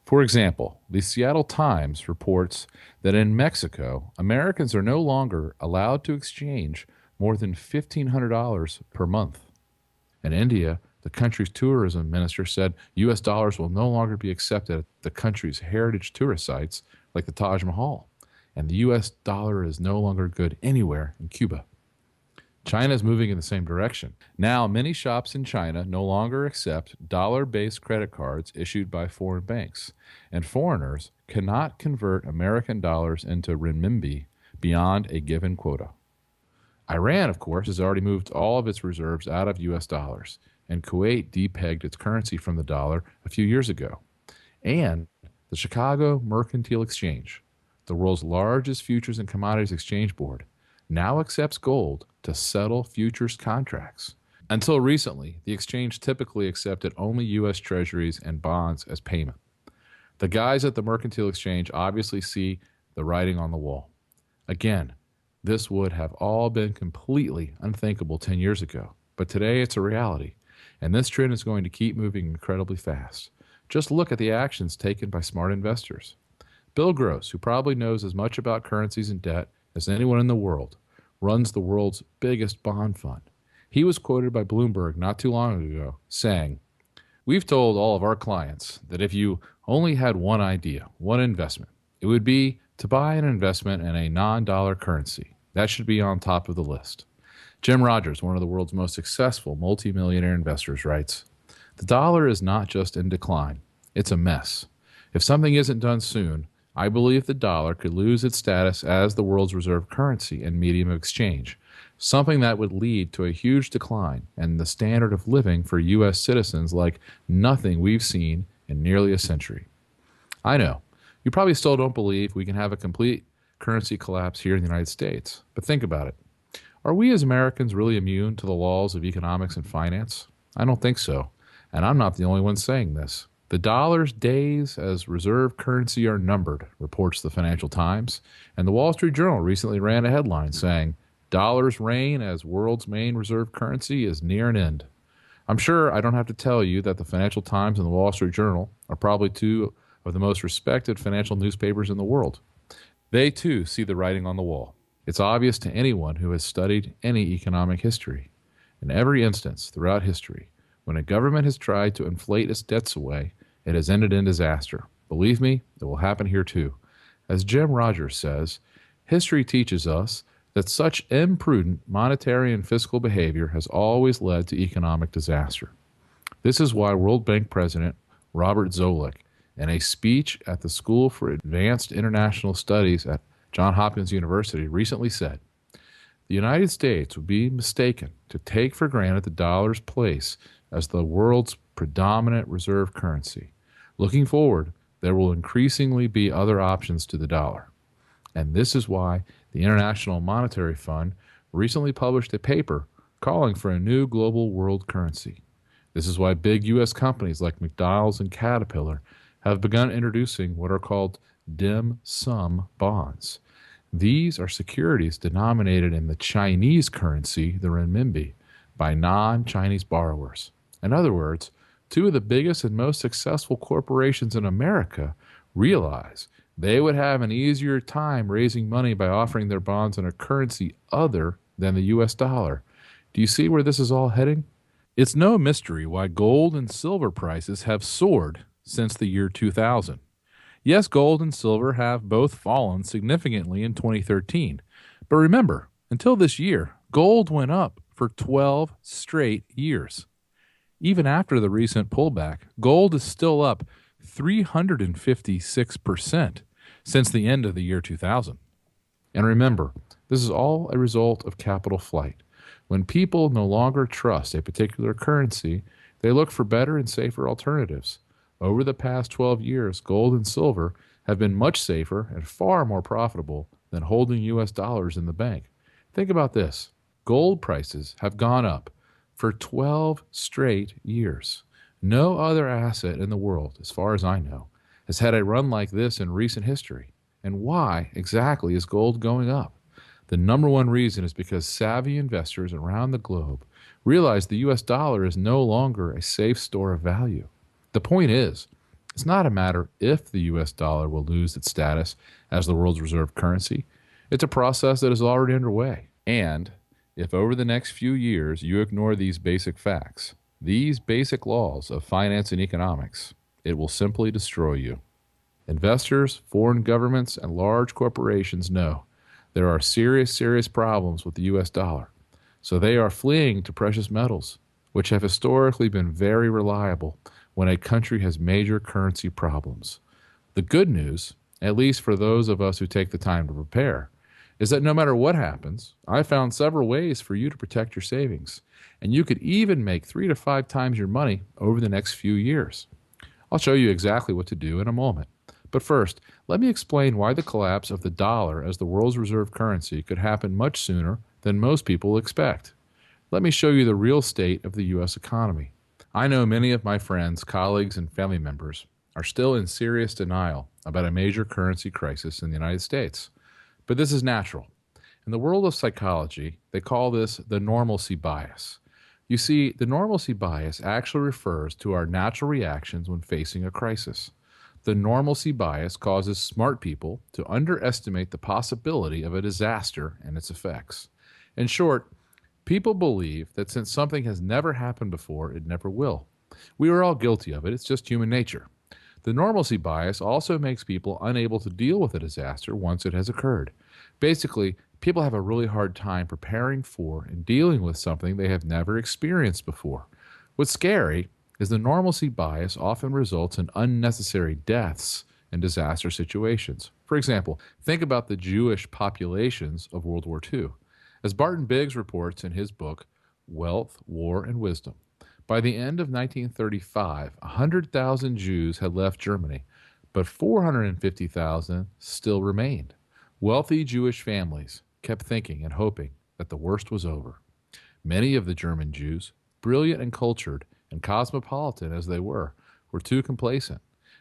For example, the Seattle Times reports that in Mexico, Americans are no longer allowed to exchange more than $1,500 per month. In India, the country's tourism minister said U.S. dollars will no longer be accepted at the country's heritage tourist sites like the Taj Mahal, and the U.S. dollar is no longer good anywhere in Cuba. China is moving in the same direction. Now, many shops in China no longer accept dollar-based credit cards issued by foreign banks, and foreigners cannot convert American dollars into renminbi beyond a given quota. Iran, of course, has already moved all of its reserves out of U.S. dollars, and Kuwait depegged its currency from the dollar a few years ago. And the Chicago Mercantile Exchange, the world's largest futures and commodities exchange board, now accepts gold to settle futures contracts. Until recently, the exchange typically accepted only U.S. treasuries and bonds as payment. The guys at the Mercantile Exchange obviously see the writing on the wall. Again, this would have all been completely unthinkable 10 years ago, but today it's a reality, and this trend is going to keep moving incredibly fast. Just look at the actions taken by smart investors. Bill Gross, who probably knows as much about currencies and debt as anyone in the world, runs the world's biggest bond fund. He was quoted by Bloomberg not too long ago saying, "We've told all of our clients that if you only had one idea, one investment, it would be to buy an investment in a non-dollar currency. That should be on top of the list." Jim Rogers, one of the world's most successful multimillionaire investors, writes, "The dollar is not just in decline, it's a mess. If something isn't done soon, I believe the dollar could lose its status as the world's reserve currency and medium of exchange, something that would lead to a huge decline in the standard of living for U.S. citizens like nothing we've seen in nearly a century." I know, you probably still don't believe we can have a complete currency collapse here in the United States, but think about it. Are we as Americans really immune to the laws of economics and finance? I don't think so, and I'm not the only one saying this. The dollar's days as reserve currency are numbered, reports the Financial Times, and the Wall Street Journal recently ran a headline saying, "Dollar's reign as world's main reserve currency is near an end." I'm sure I don't have to tell you that the Financial Times and the Wall Street Journal are probably two of the most respected financial newspapers in the world. They too see the writing on the wall. It's obvious to anyone who has studied any economic history. In every instance throughout history, when a government has tried to inflate its debts away, it has ended in disaster. Believe me, it will happen here too. As Jim Rogers says, history teaches us that such imprudent monetary and fiscal behavior has always led to economic disaster. This is why World Bank President Robert Zoellick, in a speech at the School for Advanced International Studies at Johns Hopkins University, recently said, "The United States would be mistaken to take for granted the dollar's place as the world's predominant reserve currency. Looking forward, there will increasingly be other options to the dollar. And this is why the International Monetary Fund recently published a paper calling for a new global world currency. This is why big U.S. companies like McDonald's and Caterpillar have begun introducing what are called dim sum bonds. These are securities denominated in the Chinese currency, the renminbi, by non-Chinese borrowers. In other words, two of the biggest and most successful corporations in America realize They would have an easier time raising money by offering their bonds in a currency other than the US dollar. Do you see where this is all heading? It's no mystery why gold and silver prices have soared since the year 2000. Yes, gold and silver have both fallen significantly in 2013. But remember, until this year, gold went up for 12 straight years. Even after the recent pullback, gold is still up 356% since the end of the year 2000. And remember, this is all a result of capital flight. When people no longer trust a particular currency, they look for better and safer alternatives. Over the past 12 years, gold and silver have been much safer and far more profitable than holding US dollars in the bank. Think about this. Gold prices have gone up for 12 straight years. No other asset in the world, as far as I know, has had a run like this in recent history. And why exactly is gold going up? The number one reason is because savvy investors around the globe realize the US dollar is no longer a safe store of value. The point is, it's not a matter if the US dollar will lose its status as the world's reserve currency. It's a process that is already underway. And if over the next few years you ignore these basic facts, these basic laws of finance and economics, it will simply destroy you. Investors, foreign governments, and large corporations know there are serious problems with the US dollar. So they are fleeing to precious metals, which have historically been very reliable when a country has major currency problems. The good news, at least for those of us who take the time to prepare, is that no matter what happens, I found several ways for you to protect your savings, and you could even make 3 to 5 times your money over the next few years. I'll show you exactly what to do in a moment. But first, let me explain why the collapse of the dollar as the world's reserve currency could happen much sooner than most people expect. Let me show you the real state of the U.S. economy. I know many of my friends, colleagues, and family members are still in serious denial about a major currency crisis in the United States. But this is natural. In the world of psychology, they call this the normalcy bias. You see, the normalcy bias actually refers to our natural reactions when facing a crisis. The normalcy bias causes smart people to underestimate the possibility of a disaster and its effects. In short, people believe that since something has never happened before, it never will. We are all guilty of it. It's just human nature. The normalcy bias also makes people unable to deal with a disaster once it has occurred. Basically, people have a really hard time preparing for and dealing with something they have never experienced before. What's scary is the normalcy bias often results in unnecessary deaths in disaster situations. For example, think about the Jewish populations of World War II. As Barton Biggs reports in his book, Wealth, War, and Wisdom, by the end of 1935, 100,000 Jews had left Germany, but 450,000 still remained. Wealthy Jewish families kept thinking and hoping that the worst was over. Many of the German Jews, brilliant and cultured and cosmopolitan as they were too complacent.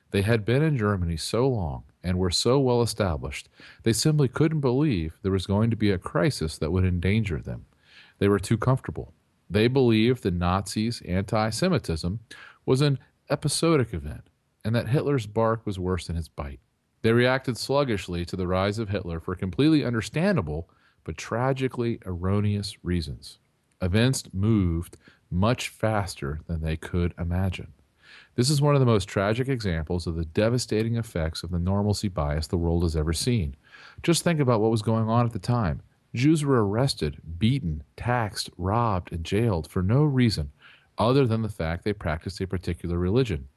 They had been in Germany so long and were so well established, they simply couldn't believe there was going to be a crisis that would endanger them. They were too comfortable. They believed the Nazis' anti-Semitism was an episodic event, and that Hitler's bark was worse than his bite. They reacted sluggishly to the rise of Hitler for completely understandable but tragically erroneous reasons. Events moved much faster than they could imagine. This is one of the most tragic examples of the devastating effects of the normalcy bias the world has ever seen. Just think about what was going on at the time. Jews were arrested, beaten, taxed, robbed, and jailed for no reason other than the fact they practiced a particular religion.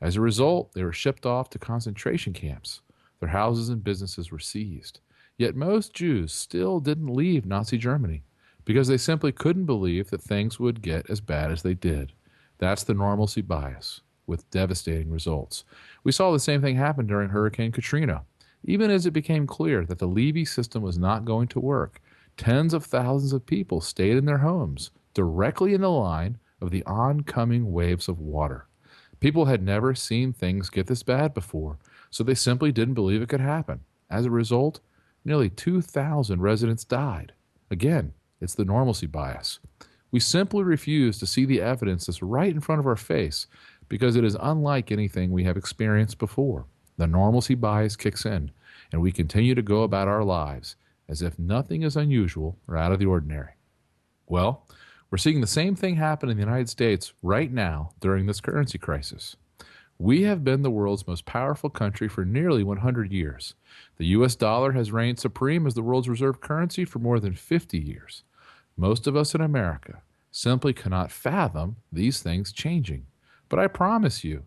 As a result, they were shipped off to concentration camps. Their houses and businesses were seized. Yet most Jews still didn't leave Nazi Germany because they simply couldn't believe that things would get as bad as they did. That's the normalcy bias, with devastating results. We saw the same thing happen during Hurricane Katrina. Even as it became clear that the Levy system was not going to work, tens of thousands of people stayed in their homes, directly in the line of the oncoming waves of water. People had never seen things get this bad before, so they simply didn't believe it could happen. As a result, nearly 2,000 residents died. Again, it's the normalcy bias. We simply refuse to see the evidence that's right in front of our face because it is unlike anything we have experienced before. The normalcy bias kicks in, and we continue to go about our lives as if nothing is unusual or out of the ordinary. Well, we're seeing the same thing happen in the United States right now during this currency crisis. We have been the world's most powerful country for nearly 100 years. The U.S. dollar has reigned supreme as the world's reserve currency for more than 50 years. Most of us in America simply cannot fathom these things changing. But I promise you,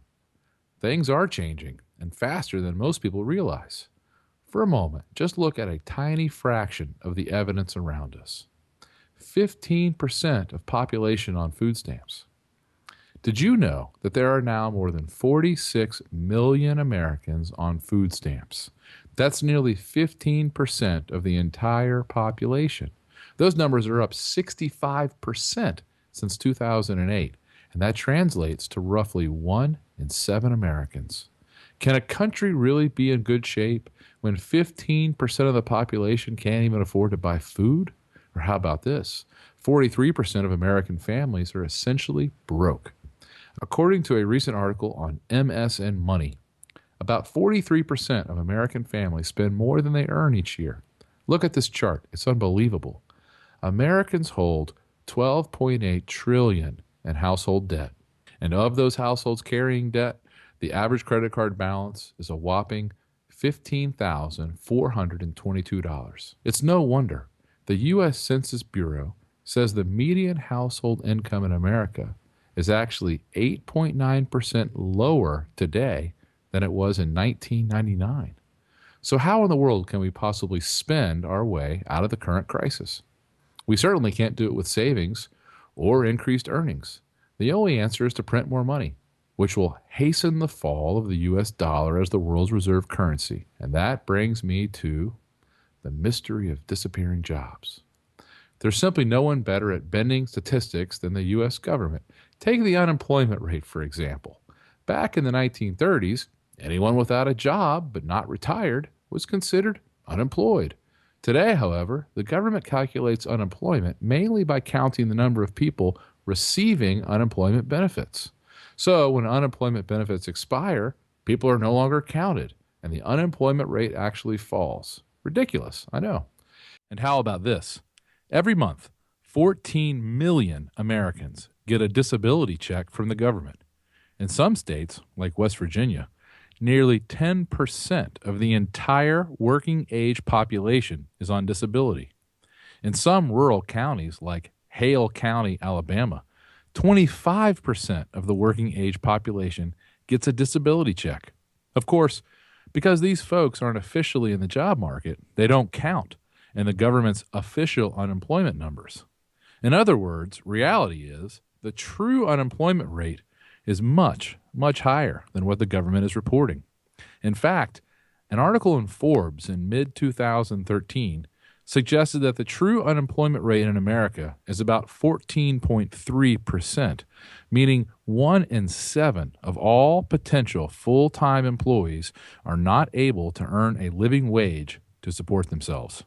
things are changing, and faster than most people realize. For a moment, just look at a tiny fraction of the evidence around us. 15% of population on food stamps. Did you know that there are now more than 46 million Americans on food stamps? That's nearly 15% of the entire population. Those numbers are up 65% since 2008, and that translates to roughly 1 in 7 Americans. Can a country really be in good shape when 15% of the population can't even afford to buy food? Or how about this? 43% of American families are essentially broke. According to a recent article on MSN Money, about 43% of American families spend more than they earn each year. Look at this chart. It's unbelievable. Americans hold $12.8 trillion in household debt. And of those households carrying debt, the average credit card balance is a whopping $15,422. It's no wonder the U.S. Census Bureau says the median household income in America is actually 8.9% lower today than it was in 1999. So how in the world can we possibly spend our way out of the current crisis? We certainly can't do it with savings or increased earnings. The only answer is to print more money, which will hasten the fall of the U.S. dollar as the world's reserve currency. And that brings me to the mystery of disappearing jobs. There's simply no one better at bending statistics than the U.S. government. Take the unemployment rate, for example. Back in the 1930s, anyone without a job but not retired was considered unemployed. Today, however, the government calculates unemployment mainly by counting the number of people receiving unemployment benefits. So when unemployment benefits expire, people are no longer counted, and the unemployment rate actually falls. Ridiculous, I know. And how about this? Every month, 14 million Americans get a disability check from the government. In some states, like West Virginia, nearly 10% of the entire working age population is on disability. In some rural counties, like Hale County, Alabama, 25% of the working age population gets a disability check. Of course, because these folks aren't officially in the job market, they don't count in the government's official unemployment numbers. In other words, reality is the true unemployment rate is much, much higher than what the government is reporting. In fact, an article in Forbes in mid-2013 suggested that the true unemployment rate in America is about 14.3%, meaning 1 in 7 of all potential full-time employees are not able to earn a living wage to support themselves.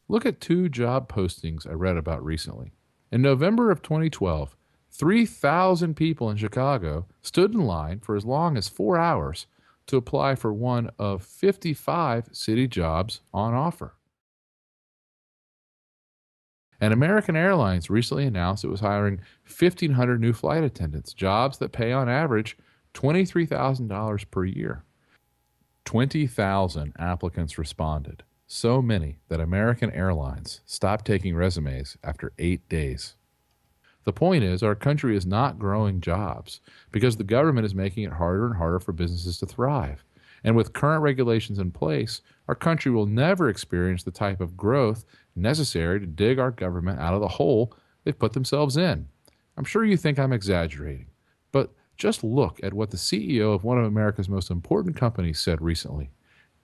Look at 2 job postings I read about recently. In November of 2012, 3,000 people in Chicago stood in line for as long as 4 hours to apply for one of 55 city jobs on offer. And American Airlines recently announced it was hiring 1,500 new flight attendants, jobs that pay on average $23,000 per year. 20,000 applicants responded, so many that American Airlines stopped taking resumes after 8 days. The point is, our country is not growing jobs because the government is making it harder and harder for businesses to thrive. And with current regulations in place, our country will never experience the type of growth necessary to dig our government out of the hole they've put themselves in. I'm sure you think I'm exaggerating, but just look at what the CEO of one of America's most important companies said recently.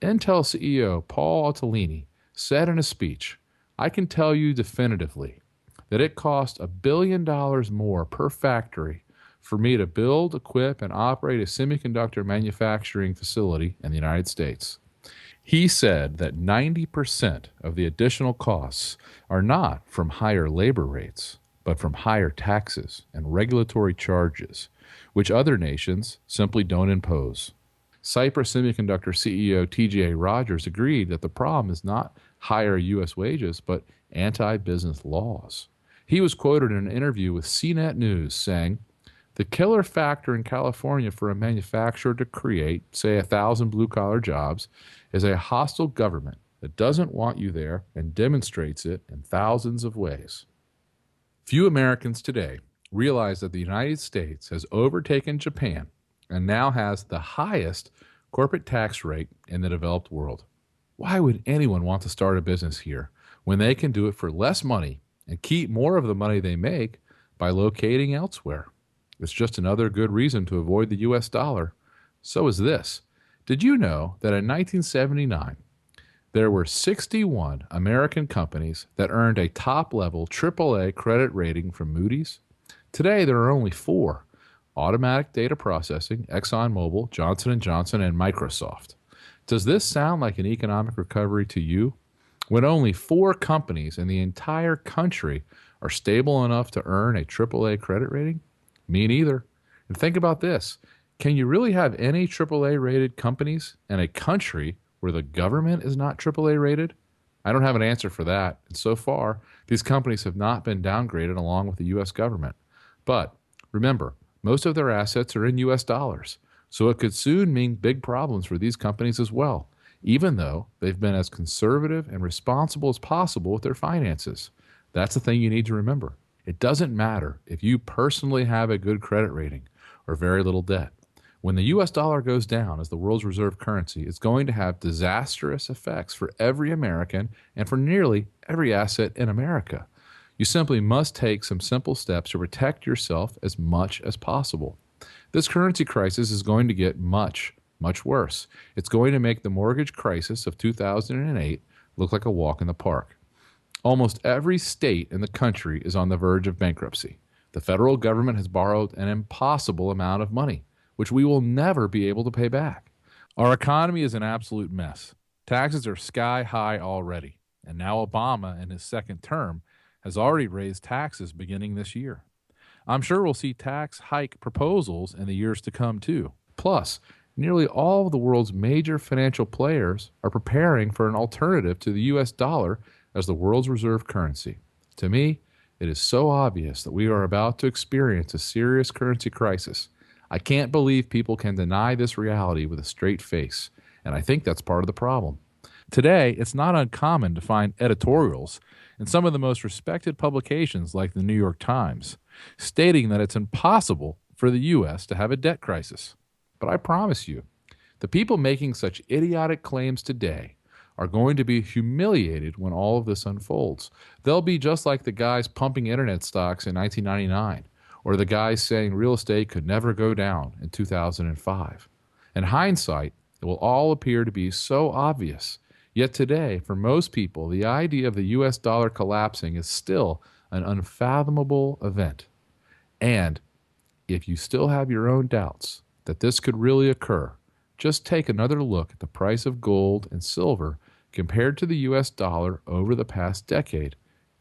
Intel CEO Paul Otellini said in a speech, "I can tell you definitively that it cost $1 billion more per factory for me to build, equip, and operate a semiconductor manufacturing facility in the United States." He said that 90% of the additional costs are not from higher labor rates, but from higher taxes and regulatory charges, which other nations simply don't impose. Cypress Semiconductor CEO T.J. Rogers agreed that the problem is not higher U.S. wages, but anti-business laws. He was quoted in an interview with CNET News saying, "The killer factor in California for a manufacturer to create, say, 1,000 blue-collar jobs is a hostile government that doesn't want you there and demonstrates it in thousands of ways." Few Americans today realize that the United States has overtaken Japan and now has the highest corporate tax rate in the developed world. Why would anyone want to start a business here when they can do it for less money and keep more of the money they make by locating elsewhere? It's just another good reason to avoid the U.S. dollar. So is this. Did you know that in 1979, there were 61 American companies that earned a top-level AAA credit rating from Moody's? Today, there are only 4: Automatic Data Processing, ExxonMobil, Johnson & Johnson, and Microsoft. Does this sound like an economic recovery to you? When only 4 companies in the entire country are stable enough to earn a AAA credit rating? Me neither. And think about this. Can you really have any AAA-rated companies in a country where the government is not AAA rated? I don't have an answer for that. And so far, these companies have not been downgraded along with the U.S. government. But remember, most of their assets are in U.S. dollars, so it could soon mean big problems for these companies as well, even though they've been as conservative and responsible as possible with their finances. That's the thing you need to remember. It doesn't matter if you personally have a good credit rating or very little debt. When the U.S. dollar goes down as the world's reserve currency, it's going to have disastrous effects for every American and for nearly every asset in America. You simply must take some simple steps to protect yourself as much as possible. This currency crisis is going to get much, much worse. It's going to make the mortgage crisis of 2008 look like a walk in the park. Almost every state in the country is on the verge of bankruptcy. The federal government has borrowed an impossible amount of money, which we will never be able to pay back. Our economy is an absolute mess. Taxes are sky high already, and now Obama, in his second term, has already raised taxes beginning this year. I'm sure we'll see tax hike proposals in the years to come too. Plus, nearly all of the world's major financial players are preparing for an alternative to the U.S. dollar as the world's reserve currency. To me, it is so obvious that we are about to experience a serious currency crisis. I can't believe people can deny this reality with a straight face, and I think that's part of the problem. Today, it's not uncommon to find editorials in some of the most respected publications like the New York Times stating that it's impossible for the U.S. to have a debt crisis. But I promise you, the people making such idiotic claims today are going to be humiliated when all of this unfolds. They'll be just like the guys pumping internet stocks in 1999, or the guys saying real estate could never go down in 2005. In hindsight, it will all appear to be so obvious. Yet today, for most people, the idea of the U.S. dollar collapsing is still an unfathomable event. And if you still have your own doubts that this could really occur, just take another look at the price of gold and silver compared to the U.S. dollar over the past decade.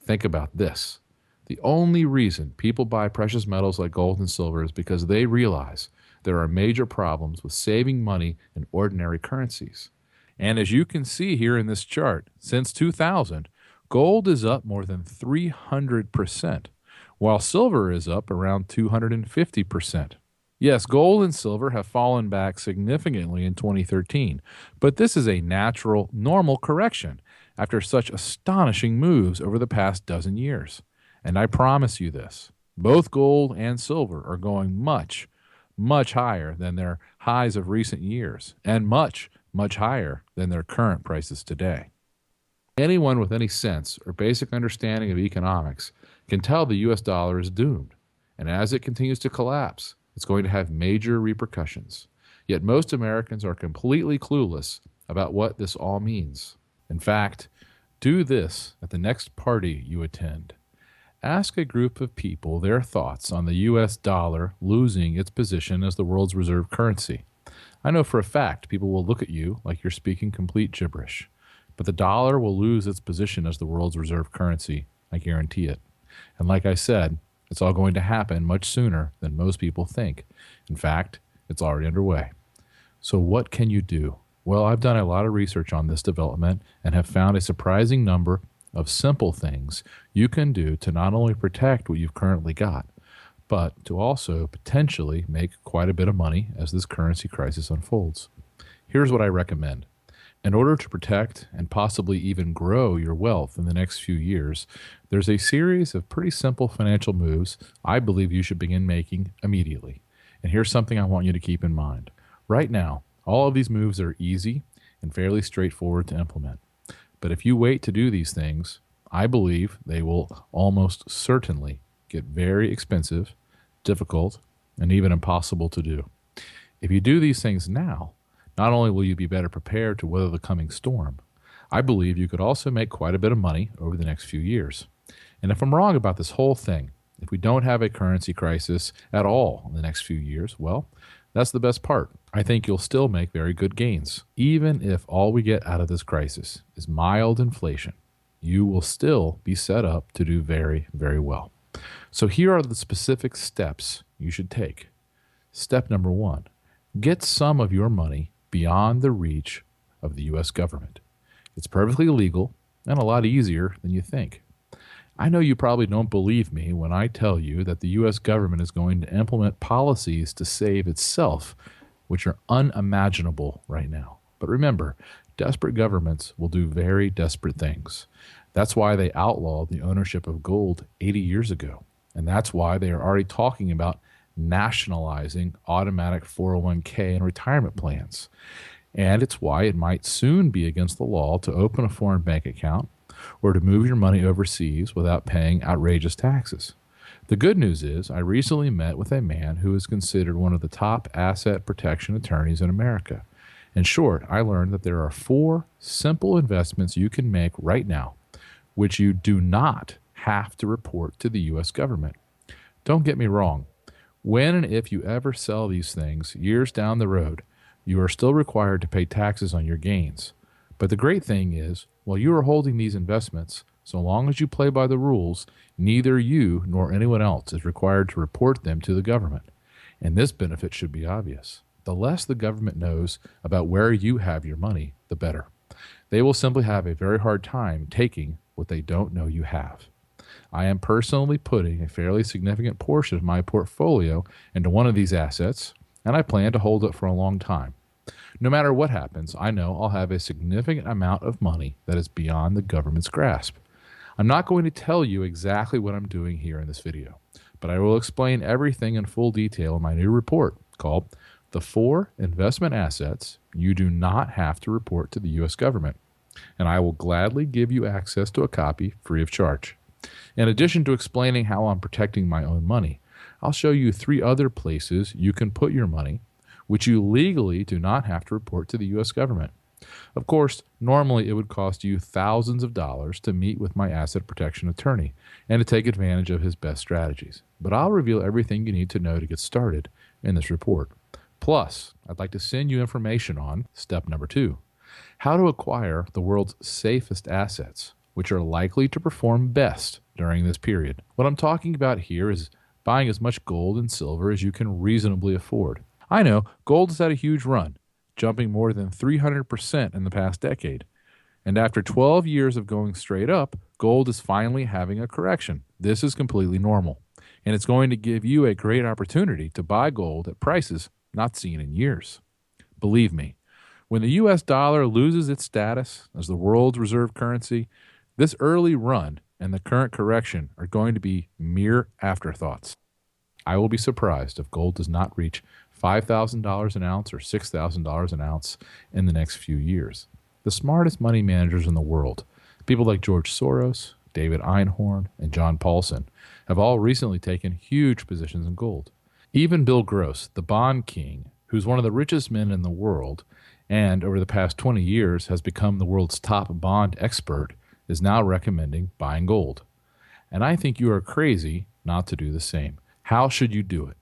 Think about this. The only reason people buy precious metals like gold and silver is because they realize there are major problems with saving money in ordinary currencies. And as you can see here in this chart, since 2000, gold is up more than 300%, while silver is up around 250%. Yes, gold and silver have fallen back significantly in 2013, but this is a natural, normal correction after such astonishing moves over the past dozen years. And I promise you this, both gold and silver are going much, much higher than their highs of recent years, and much, much higher than their current prices today. Anyone with any sense or basic understanding of economics can tell the U.S. dollar is doomed, and as it continues to collapse, it's going to have major repercussions. Yet most Americans are completely clueless about what this all means. In fact, do this at the next party you attend. Ask a group of people their thoughts on the U.S. dollar losing its position as the world's reserve currency. I know for a fact people will look at you like you're speaking complete gibberish. But the dollar will lose its position as the world's reserve currency. I guarantee it. And like I said, it's all going to happen much sooner than most people think. In fact, it's already underway. So what can you do? Well, I've done a lot of research on this development and have found a surprising number of simple things you can do to not only protect what you've currently got, but to also potentially make quite a bit of money as this currency crisis unfolds. Here's what I recommend. In order to protect and possibly even grow your wealth in the next few years, there's a series of pretty simple financial moves I believe you should begin making immediately. And here's something I want you to keep in mind. Right now, all of these moves are easy and fairly straightforward to implement. But if you wait to do these things, I believe they will almost certainly get very expensive, difficult, and even impossible to do. If you do these things now, not only will you be better prepared to weather the coming storm, I believe you could also make quite a bit of money over the next few years. And if I'm wrong about this whole thing, if we don't have a currency crisis at all in the next few years, well, that's the best part. I think you'll still make very good gains. Even if all we get out of this crisis is mild inflation, you will still be set up to do very, very well. So here are the specific steps you should take. Step number 1, get some of your money beyond the reach of the U.S. government. It's perfectly legal and a lot easier than you think. I know you probably don't believe me when I tell you that the U.S. government is going to implement policies to save itself, which are unimaginable right now. But remember, desperate governments will do very desperate things. That's why they outlawed the ownership of gold 80 years ago. And that's why they are already talking about nationalizing automatic 401k and retirement plans. And it's why it might soon be against the law to open a foreign bank account or to move your money overseas without paying outrageous taxes. The good news is I recently met with a man who is considered one of the top asset protection attorneys in America. In short, I learned that there are 4 simple investments you can make right now, which you do not have to report to the U.S. government. Don't get me wrong. When and if you ever sell these things years down the road, you are still required to pay taxes on your gains. But the great thing is, while you are holding these investments, so long as you play by the rules, neither you nor anyone else is required to report them to the government. And this benefit should be obvious. The less the government knows about where you have your money, the better. They will simply have a very hard time taking what they don't know you have. I am personally putting a fairly significant portion of my portfolio into one of these assets, and I plan to hold it for a long time. No matter what happens, I know I'll have a significant amount of money that is beyond the government's grasp. I'm not going to tell you exactly what I'm doing here in this video, but I will explain everything in full detail in my new report called The 4 Investment Assets You Do Not Have to Report to the U.S. Government, and I will gladly give you access to a copy free of charge. In addition to explaining how I'm protecting my own money, I'll show you 3 other places you can put your money which you legally do not have to report to the U.S. government. Of course, normally it would cost you thousands of dollars to meet with my asset protection attorney and to take advantage of his best strategies. But I'll reveal everything you need to know to get started in this report. Plus, I'd like to send you information on step number 2, how to acquire the world's safest assets, which are likely to perform best during this period. What I'm talking about here is buying as much gold and silver as you can reasonably afford. I know gold has had a huge run, jumping more than 300% in the past decade. And after 12 years of going straight up, gold is finally having a correction. This is completely normal, and it's going to give you a great opportunity to buy gold at prices not seen in years. Believe me, when the U.S. dollar loses its status as the world's reserve currency, this early run and the current correction are going to be mere afterthoughts. I will be surprised if gold does not reach $5,000 an ounce or $6,000 an ounce in the next few years. The smartest money managers in the world, people like George Soros, David Einhorn, and John Paulson, have all recently taken huge positions in gold. Even Bill Gross, the bond king, who's one of the richest men in the world and over the past 20 years has become the world's top bond expert, is now recommending buying gold. And I think you are crazy not to do the same. How should you do it?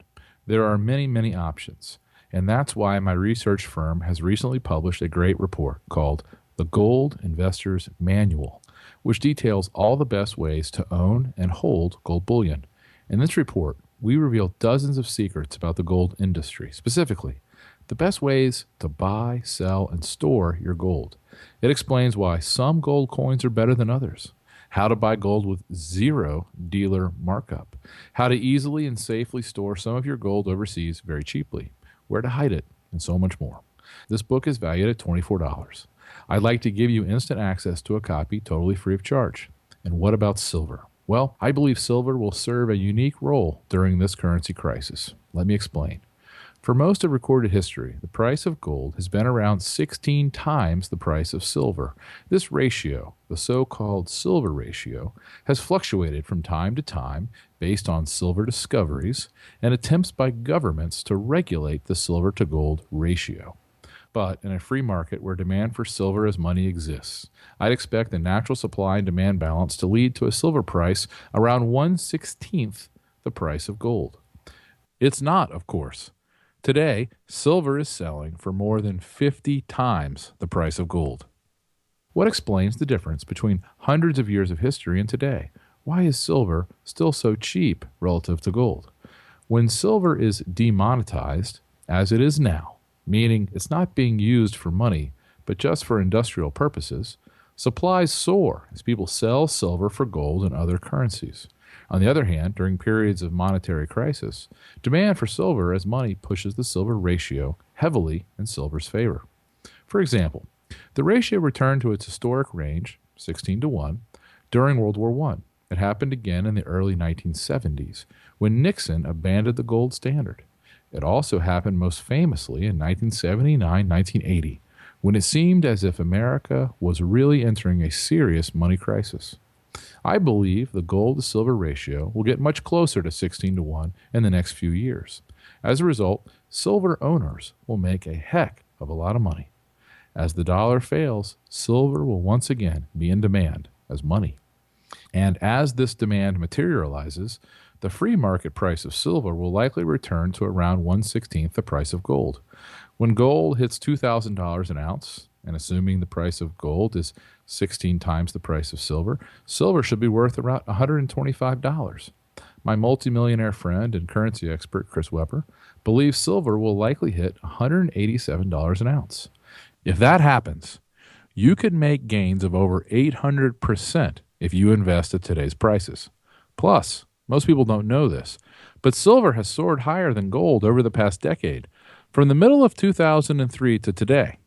There are many, many options, and that's why my research firm has recently published a great report called The Gold Investor's Manual, which details all the best ways to own and hold gold bullion. In this report, we reveal dozens of secrets about the gold industry, specifically the best ways to buy, sell, and store your gold. It explains why some gold coins are better than others, how to buy gold with zero dealer markup, how to easily and safely store some of your gold overseas very cheaply, where to hide it, and so much more. This book is valued at $24. I'd like to give you instant access to a copy totally free of charge. And what about silver? Well, I believe silver will serve a unique role during this currency crisis. Let me explain. For most of recorded history, the price of gold has been around 16 times the price of silver. This ratio, the so-called silver ratio, has fluctuated from time to time based on silver discoveries and attempts by governments to regulate the silver to gold ratio. But in a free market where demand for silver as money exists, I'd expect the natural supply and demand balance to lead to a silver price around 1/16th the price of gold. It's not, of course. Today, silver is selling for more than 50 times the price of gold. What explains the difference between hundreds of years of history and today? Why is silver still so cheap relative to gold? When silver is demonetized, as it is now, meaning it's not being used for money, but just for industrial purposes, supplies soar as people sell silver for gold and other currencies. On the other hand, during periods of monetary crisis, demand for silver as money pushes the silver ratio heavily in silver's favor. For example, the ratio returned to its historic range, 16-1, during World War I. It happened again in the early 1970s, when Nixon abandoned the gold standard. It also happened most famously in 1979-1980, when it seemed as if America was really entering a serious money crisis. I believe the gold-to-silver ratio will get much closer to 16-1 in the next few years. As a result, silver owners will make a heck of a lot of money. As the dollar fails, silver will once again be in demand as money. And as this demand materializes, the free market price of silver will likely return to around 1/16th the price of gold. When gold hits $2,000 an ounce, and assuming the price of gold is 16 times the price of silver, silver should be worth around $125. My multimillionaire friend and currency expert, Chris Weber, believes silver will likely hit $187 an ounce. If that happens, you could make gains of over 800% if you invest at today's prices. Plus, most people don't know this, but silver has soared higher than gold over the past decade, from the middle of 2003 to today.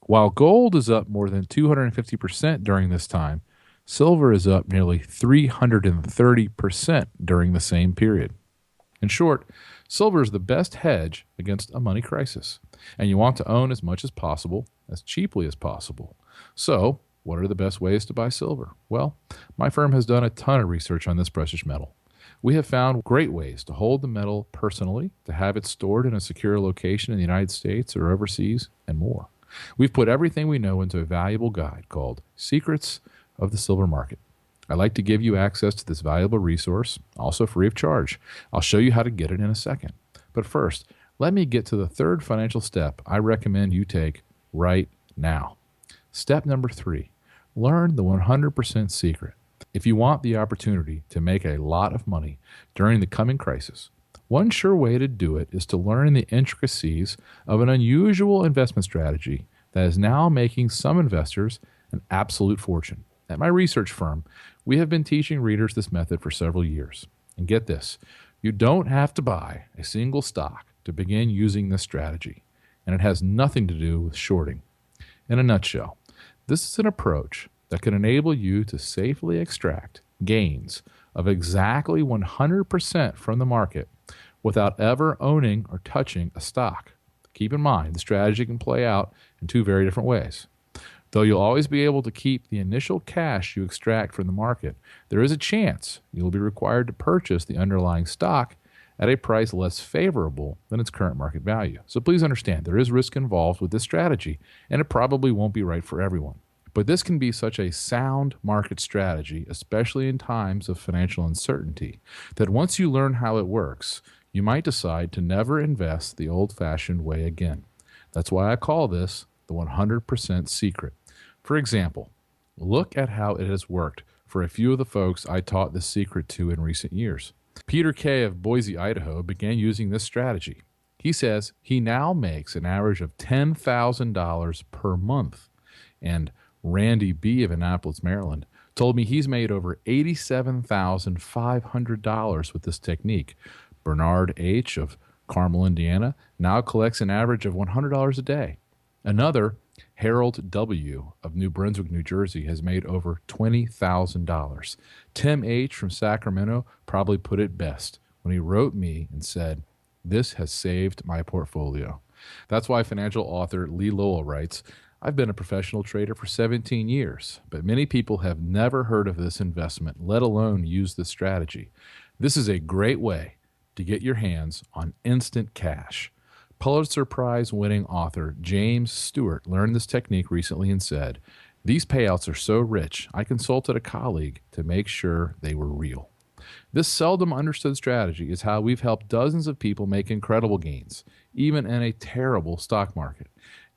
While gold is up more than 250% during this time, silver is up nearly 330% during the same period. In short, silver is the best hedge against a money crisis, and you want to own as much as possible, as cheaply as possible. So, what are the best ways to buy silver? Well, my firm has done a ton of research on this precious metal. We have found great ways to hold the metal personally, to have it stored in a secure location in the United States or overseas, and more. We've put everything we know into a valuable guide called Secrets of the Silver Market. I'd like to give you access to this valuable resource, also free of charge. I'll show you how to get it in a second. But first, let me get to the third financial step I recommend you take right now. Step number 3, learn the 100% secret. If you want the opportunity to make a lot of money during the coming crisis, one sure way to do it is to learn the intricacies of an unusual investment strategy that is now making some investors an absolute fortune. At my research firm, we have been teaching readers this method for several years. And get this, you don't have to buy a single stock to begin using this strategy, and it has nothing to do with shorting. In a nutshell, this is an approach that can enable you to safely extract gains of exactly 100% from the market without ever owning or touching a stock. Keep in mind, the strategy can play out in two very different ways. Though you'll always be able to keep the initial cash you extract from the market, there is a chance you'll be required to purchase the underlying stock at a price less favorable than its current market value. So please understand, there is risk involved with this strategy, and it probably won't be right for everyone. But this can be such a sound market strategy, especially in times of financial uncertainty, that once you learn how it works, you might decide to never invest the old-fashioned way again. That's why I call this the 100% secret. For example, look at how it has worked for a few of the folks I taught this secret to in recent years. Peter Kay of Boise, Idaho began using this strategy. He says he now makes an average of $10,000 per month. And Randy B. of Annapolis, Maryland, told me he's made over $87,500 with this technique. Bernard H. of Carmel, Indiana, now collects an average of $100 a day. Another, Harold W. of New Brunswick, New Jersey, has made over $20,000. Tim H. from Sacramento probably put it best when he wrote me and said, "This has saved my portfolio." That's why financial author Lee Lowell writes, "I've been a professional trader for 17 years, but many people have never heard of this investment, let alone use this strategy. This is a great way to get your hands on instant cash." Pulitzer Prize-winning author James Stewart learned this technique recently and said, "These payouts are so rich, I consulted a colleague to make sure they were real." This seldom understood strategy is how we've helped dozens of people make incredible gains, even in a terrible stock market.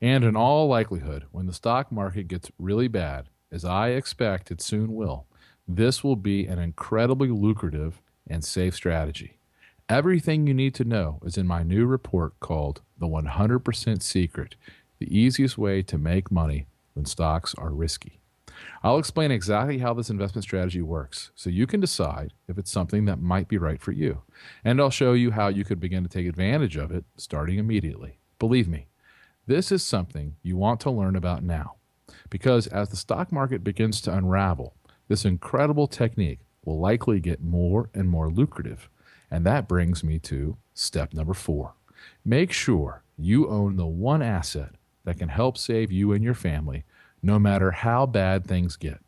And in all likelihood, when the stock market gets really bad, as I expect it soon will, this will be an incredibly lucrative and safe strategy. Everything you need to know is in my new report called The 100% Secret, the easiest way to make money when stocks are risky. I'll explain exactly how this investment strategy works so you can decide if it's something that might be right for you. And I'll show you how you could begin to take advantage of it starting immediately. Believe me, this is something you want to learn about now, because as the stock market begins to unravel, this incredible technique will likely get more and more lucrative. And that brings me to step number 4. Make sure you own the one asset that can help save you and your family no matter how bad things get.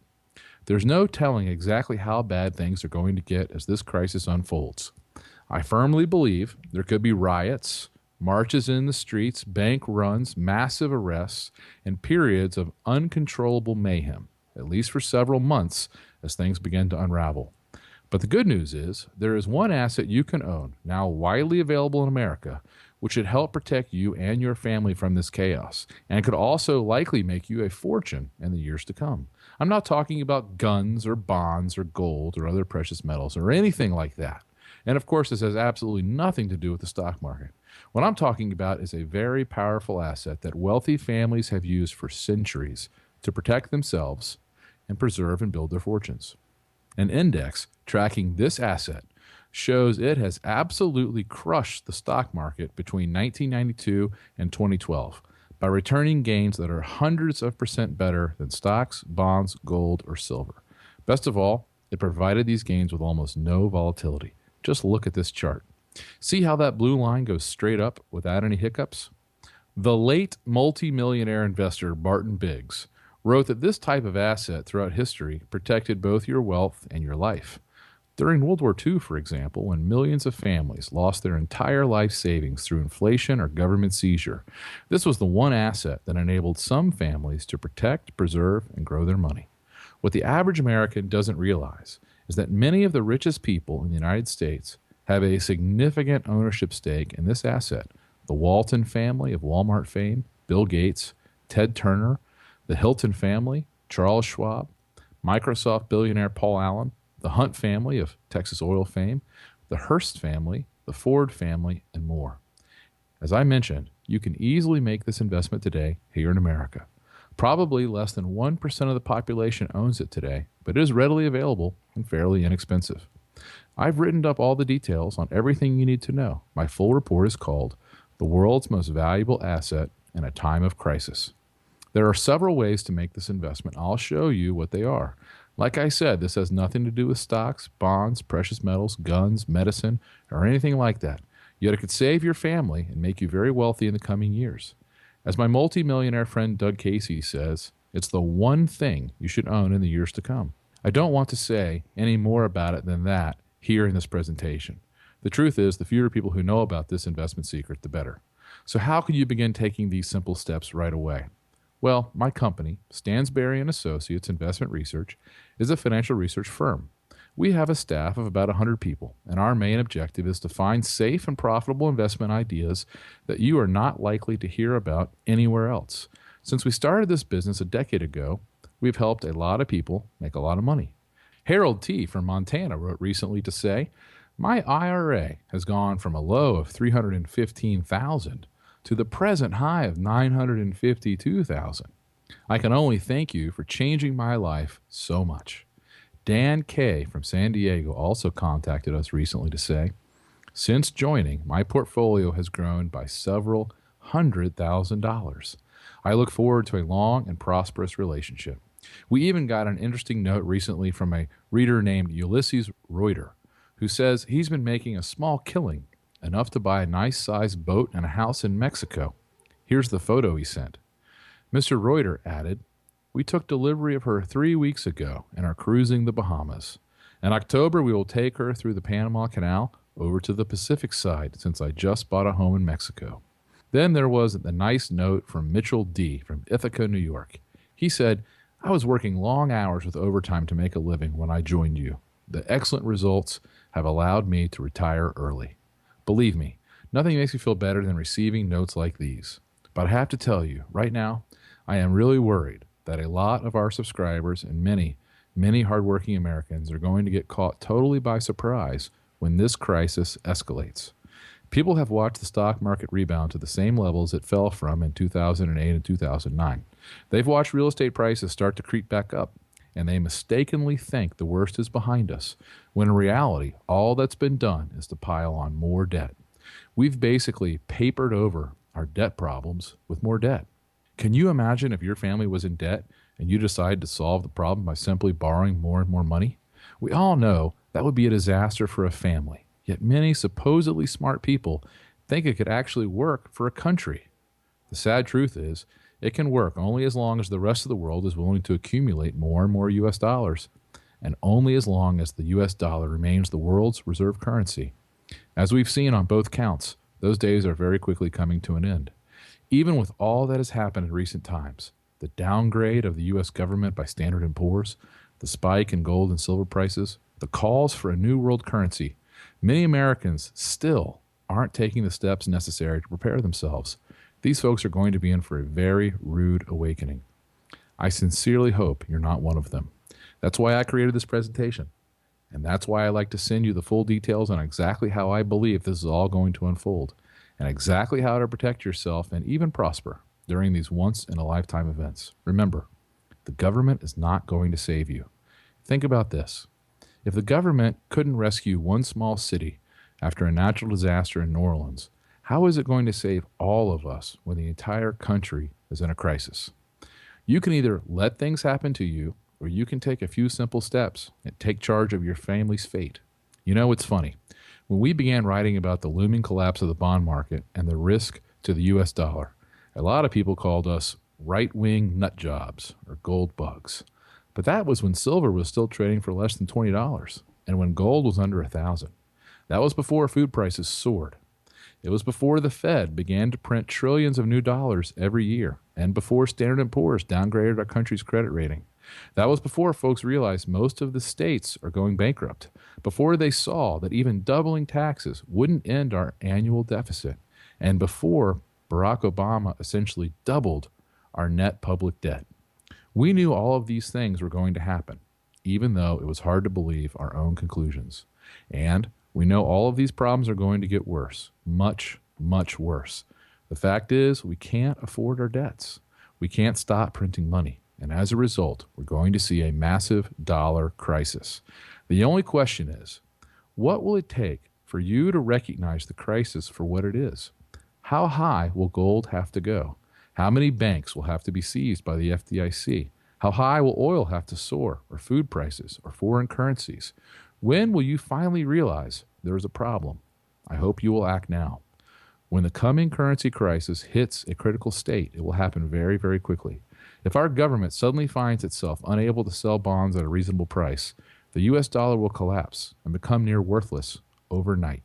There's no telling exactly how bad things are going to get as this crisis unfolds. I firmly believe there could be riots, marches in the streets, bank runs, massive arrests, and periods of uncontrollable mayhem, at least for several months as things begin to unravel. But the good news is there is one asset you can own, now widely available in America, which should help protect you and your family from this chaos, and could also likely make you a fortune in the years to come. I'm not talking about guns or bonds or gold or other precious metals or anything like that. And of course, this has absolutely nothing to do with the stock market. What I'm talking about is a very powerful asset that wealthy families have used for centuries to protect themselves and preserve and build their fortunes. An index tracking this asset shows it has absolutely crushed the stock market between 1992 and 2012 by returning gains that are hundreds of percent better than stocks, bonds, gold, or silver. Best of all, it provided these gains with almost no volatility. Just look at this chart. See how that blue line goes straight up without any hiccups? The late multimillionaire investor Barton Biggs wrote that this type of asset throughout history protected both your wealth and your life. During World War II, for example, when millions of families lost their entire life savings through inflation or government seizure, this was the one asset that enabled some families to protect, preserve, and grow their money. What the average American doesn't realize is that many of the richest people in the United States have a significant ownership stake in this asset. The Walton family of Walmart fame, Bill Gates, Ted Turner, the Hilton family, Charles Schwab, Microsoft billionaire Paul Allen, the Hunt family of Texas oil fame, the Hearst family, the Ford family, and more. As I mentioned, you can easily make this investment today here in America. Probably less than 1% of the population owns it today, but it is readily available and fairly inexpensive. I've written up all the details on everything you need to know. My full report is called The World's Most Valuable Asset in a Time of Crisis. There are several ways to make this investment. I'll show you what they are. Like I said, this has nothing to do with stocks, bonds, precious metals, guns, medicine, or anything like that. Yet it could save your family and make you very wealthy in the coming years. As my multimillionaire friend Doug Casey says, it's the one thing you should own in the years to come. I don't want to say any more about it than that here in this presentation. The truth is, the fewer people who know about this investment secret, the better. So how can you begin taking these simple steps right away? Well, my company, Stansberry & Associates Investment Research, is a financial research firm. We have a staff of about 100 people, and our main objective is to find safe and profitable investment ideas that you are not likely to hear about anywhere else. Since we started this business a decade ago, we've helped a lot of people make a lot of money. Harold T. from Montana wrote recently to say, My IRA has gone from a low of $315,000 to the present high of $952,000. I can only thank you for changing my life so much. Dan K. from San Diego also contacted us recently to say, since joining, my portfolio has grown by several $100,000. I look forward to a long and prosperous relationship. We even got an interesting note recently from a reader named Ulysses Reuter, who says he's been making a small killing, enough to buy a nice-sized boat and a house in Mexico. Here's the photo he sent. Mr. Reuter added, we took delivery of her 3 weeks ago and are cruising the Bahamas. In October, we will take her through the Panama Canal over to the Pacific side since I just bought a home in Mexico. Then there was the nice note from Mitchell D. from Ithaca, New York. He said, I was working long hours with overtime to make a living when I joined you. The excellent results have allowed me to retire early. Believe me, nothing makes me feel better than receiving notes like these. But I have to tell you, right now, I am really worried that a lot of our subscribers and many hardworking Americans are going to get caught totally by surprise when this crisis escalates. People have watched the stock market rebound to the same levels it fell from in 2008 and 2009. They've watched real estate prices start to creep back up, and they mistakenly think the worst is behind us, when in reality, all that's been done is to pile on more debt. We've basically papered over our debt problems with more debt. Can you imagine if your family was in debt and you decided to solve the problem by simply borrowing more and more money? We all know that would be a disaster for a family, yet many supposedly smart people think it could actually work for a country. The sad truth is, it can work only as long as the rest of the world is willing to accumulate more and more U.S. dollars, and only as long as the U.S. dollar remains the world's reserve currency. As we've seen on both counts, those days are very quickly coming to an end. Even with all that has happened in recent times, the downgrade of the U.S. government by Standard & Poor's, the spike in gold and silver prices, the calls for a new world currency, many Americans still aren't taking the steps necessary to prepare themselves. These folks are going to be in for a very rude awakening. I sincerely hope you're not one of them. That's why I created this presentation. And that's why I like to send you the full details on exactly how I believe this is all going to unfold, and exactly how to protect yourself and even prosper during these once-in-a-lifetime events. Remember, the government is not going to save you. Think about this. If the government couldn't rescue one small city after a natural disaster in New Orleans, how is it going to save all of us when the entire country is in a crisis? You can either let things happen to you, or you can take a few simple steps and take charge of your family's fate. You know, it's funny. When we began writing about the looming collapse of the bond market and the risk to the U.S. dollar, a lot of people called us right-wing nut jobs or gold bugs. But that was when silver was still trading for less than $20 and when gold was under $1,000. That was before food prices soared. It was before the Fed began to print trillions of new dollars every year and before Standard & Poor's downgraded our country's credit rating. That was before folks realized most of the states are going bankrupt, before they saw that even doubling taxes wouldn't end our annual deficit, and before Barack Obama essentially doubled our net public debt. We knew all of these things were going to happen, even though it was hard to believe our own conclusions. And we know all of these problems are going to get worse, much, much worse. The fact is, we can't afford our debts. We can't stop printing money. And as a result, we're going to see a massive dollar crisis. The only question is, what will it take for you to recognize the crisis for what it is? How high will gold have to go? How many banks will have to be seized by the FDIC? How high will oil have to soar, or food prices, or foreign currencies? When will you finally realize there is a problem? I hope you will act now. When the coming currency crisis hits a critical state, it will happen very, very quickly. If our government suddenly finds itself unable to sell bonds at a reasonable price, the U.S. dollar will collapse and become near worthless overnight.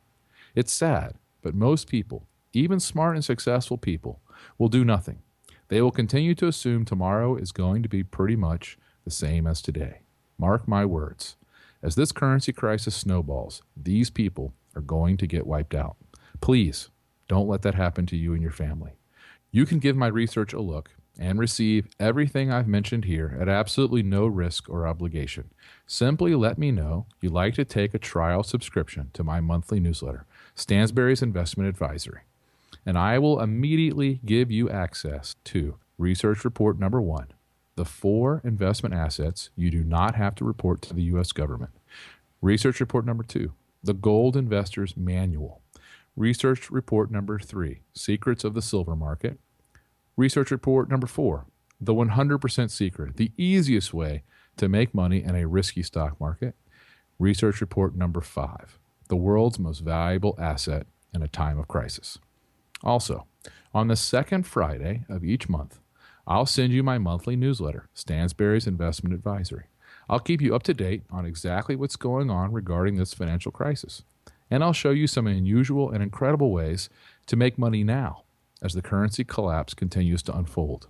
It's sad, but most people, even smart and successful people, will do nothing. They will continue to assume tomorrow is going to be pretty much the same as today. Mark my words. As this currency crisis snowballs, these people are going to get wiped out. Please, don't let that happen to you and your family. You can give my research a look and receive everything I've mentioned here at absolutely no risk or obligation. Simply let me know you'd like to take a trial subscription to my monthly newsletter, Stansberry's Investment Advisory, and I will immediately give you access to Research Report Number 1, the 4 investment assets you do not have to report to the U.S. government. Research Report Number 2, the Gold Investor's Manual. Research Report Number 3, Secrets of the Silver Market. Research Report Number 4, the 100% secret, the easiest way to make money in a risky stock market. Research Report Number 5, the world's most valuable asset in a time of crisis. Also, on the second Friday of each month, I'll send you my monthly newsletter, Stansberry's Investment Advisory. I'll keep you up to date on exactly what's going on regarding this financial crisis. And I'll show you some unusual and incredible ways to make money now as the currency collapse continues to unfold.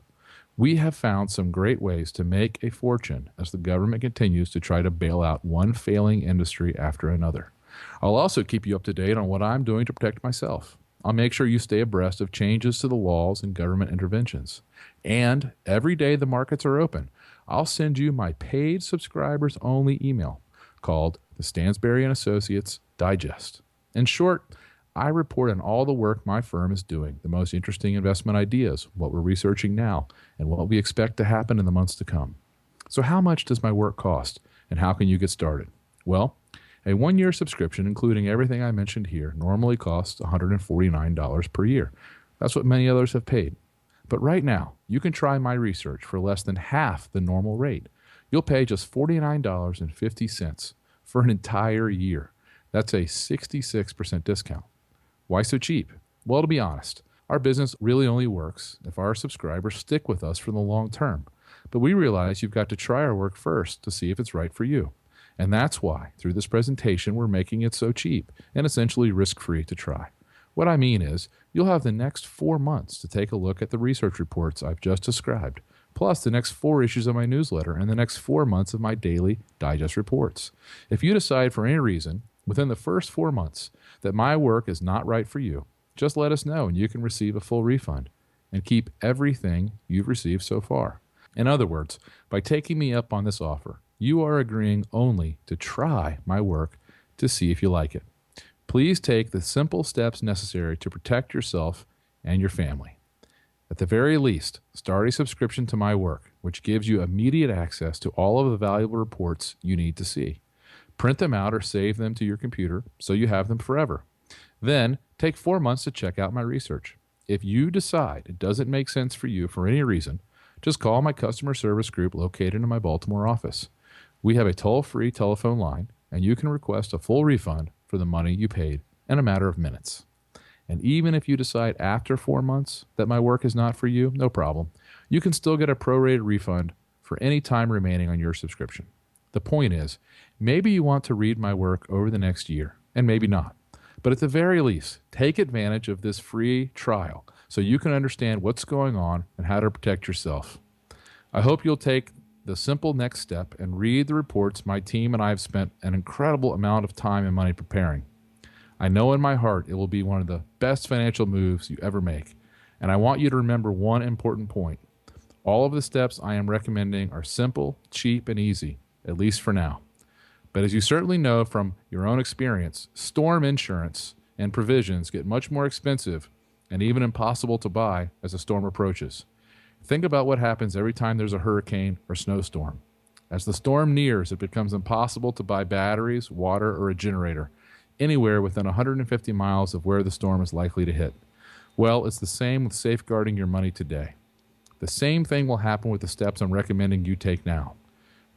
We have found some great ways to make a fortune as the government continues to try to bail out one failing industry after another. I'll also keep you up to date on what I'm doing to protect myself. I'll make sure you stay abreast of changes to the laws and government interventions. And every day the markets are open, I'll send you my paid subscribers only email called the Stansberry & Associates Digest. In short, I report on all the work my firm is doing, the most interesting investment ideas, what we're researching now, and what we expect to happen in the months to come. So how much does my work cost, and how can you get started? Well, a 1-year subscription, including everything I mentioned here, normally costs $149 per year. That's what many others have paid. But right now, you can try my research for less than half the normal rate. You'll pay just $49.50 for an entire year. That's a 66% discount. Why so cheap? Well, to be honest, our business really only works if our subscribers stick with us for the long term. But we realize you've got to try our work first to see if it's right for you. And that's why, through this presentation, we're making it so cheap and essentially risk-free to try. What I mean is, you'll have the next 4 months to take a look at the research reports I've just described, plus the next 4 issues of my newsletter and the next 4 months of my daily digest reports. If you decide for any reason, within the first 4 months, that my work is not right for you, just let us know and you can receive a full refund and keep everything you've received so far. In other words, by taking me up on this offer, you are agreeing only to try my work to see if you like it. Please take the simple steps necessary to protect yourself and your family. At the very least, start a subscription to my work, which gives you immediate access to all of the valuable reports you need to see. Print them out or save them to your computer so you have them forever. Then, take 4 months to check out my research. If you decide it doesn't make sense for you for any reason, just call my customer service group located in my Baltimore office. We have a toll-free telephone line, and you can request a full refund for the money you paid in a matter of minutes. And even if you decide after 4 months that my work is not for you, no problem. You can still get a prorated refund for any time remaining on your subscription. The point is, maybe you want to read my work over the next year, and maybe not. But at the very least, take advantage of this free trial so you can understand what's going on and how to protect yourself. I hope you'll take the simple next step and read the reports my team and I have spent an incredible amount of time and money preparing. I know in my heart it will be one of the best financial moves you ever make, and I want you to remember one important point. All of the steps I am recommending are simple, cheap, and easy, at least for now. But as you certainly know from your own experience, storm insurance and provisions get much more expensive and even impossible to buy as a storm approaches. Think about what happens every time there's a hurricane or snowstorm. As the storm nears, it becomes impossible to buy batteries, water, or a generator anywhere within 150 miles of where the storm is likely to hit. Well, it's the same with safeguarding your money today. The same thing will happen with the steps I'm recommending you take now.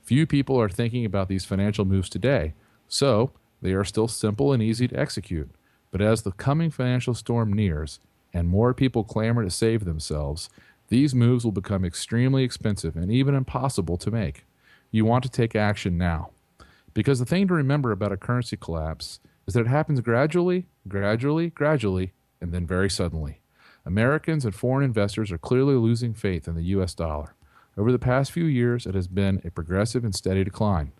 Few people are thinking about these financial moves today, so they are still simple and easy to execute. But as the coming financial storm nears and more people clamor to save themselves, these moves will become extremely expensive and even impossible to make. You want to take action now. Because the thing to remember about a currency collapse is that it happens gradually, and then very suddenly. Americans and foreign investors are clearly losing faith in the U.S. dollar. Over the past few years, it has been a progressive and steady decline.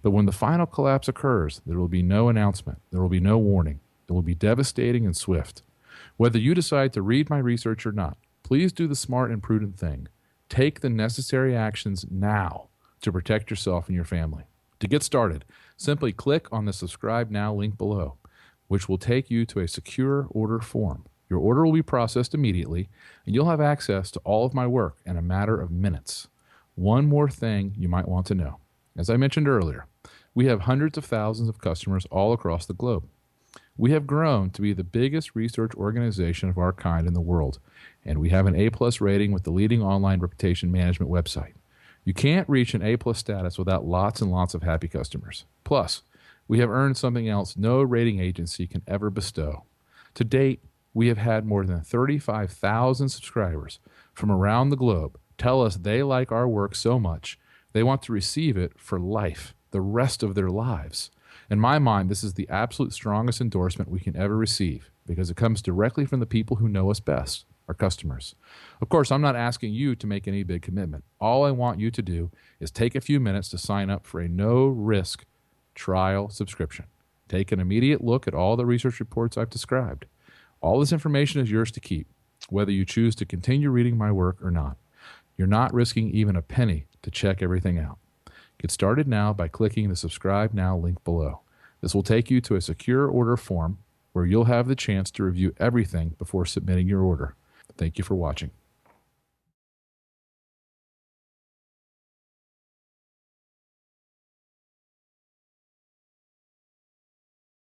But when the final collapse occurs, there will be no announcement. There will be no warning. It will be devastating and swift. Whether you decide to read my research or not, please do the smart and prudent thing. Take the necessary actions now to protect yourself and your family. To get started, simply click on the Subscribe Now link below, which will take you to a secure order form. Your order will be processed immediately, and you'll have access to all of my work in a matter of minutes. One more thing you might want to know. As I mentioned earlier, we have hundreds of thousands of customers all across the globe. We have grown to be the biggest research organization of our kind in the world, and we have an A+ rating with the leading online reputation management website. You can't reach an A+ status without lots and lots of happy customers. Plus, we have earned something else no rating agency can ever bestow. To date, we have had more than 35,000 subscribers from around the globe tell us they like our work so much they want to receive it for life, the rest of their lives. In my mind, this is the absolute strongest endorsement we can ever receive because it comes directly from the people who know us best, our customers. Of course, I'm not asking you to make any big commitment. All I want you to do is take a few minutes to sign up for a no-risk trial subscription. Take an immediate look at all the research reports I've described. All this information is yours to keep, whether you choose to continue reading my work or not. You're not risking even a penny to check everything out. Get started now by clicking the Subscribe Now link below. This will take you to a secure order form where you'll have the chance to review everything before submitting your order. Thank you for watching.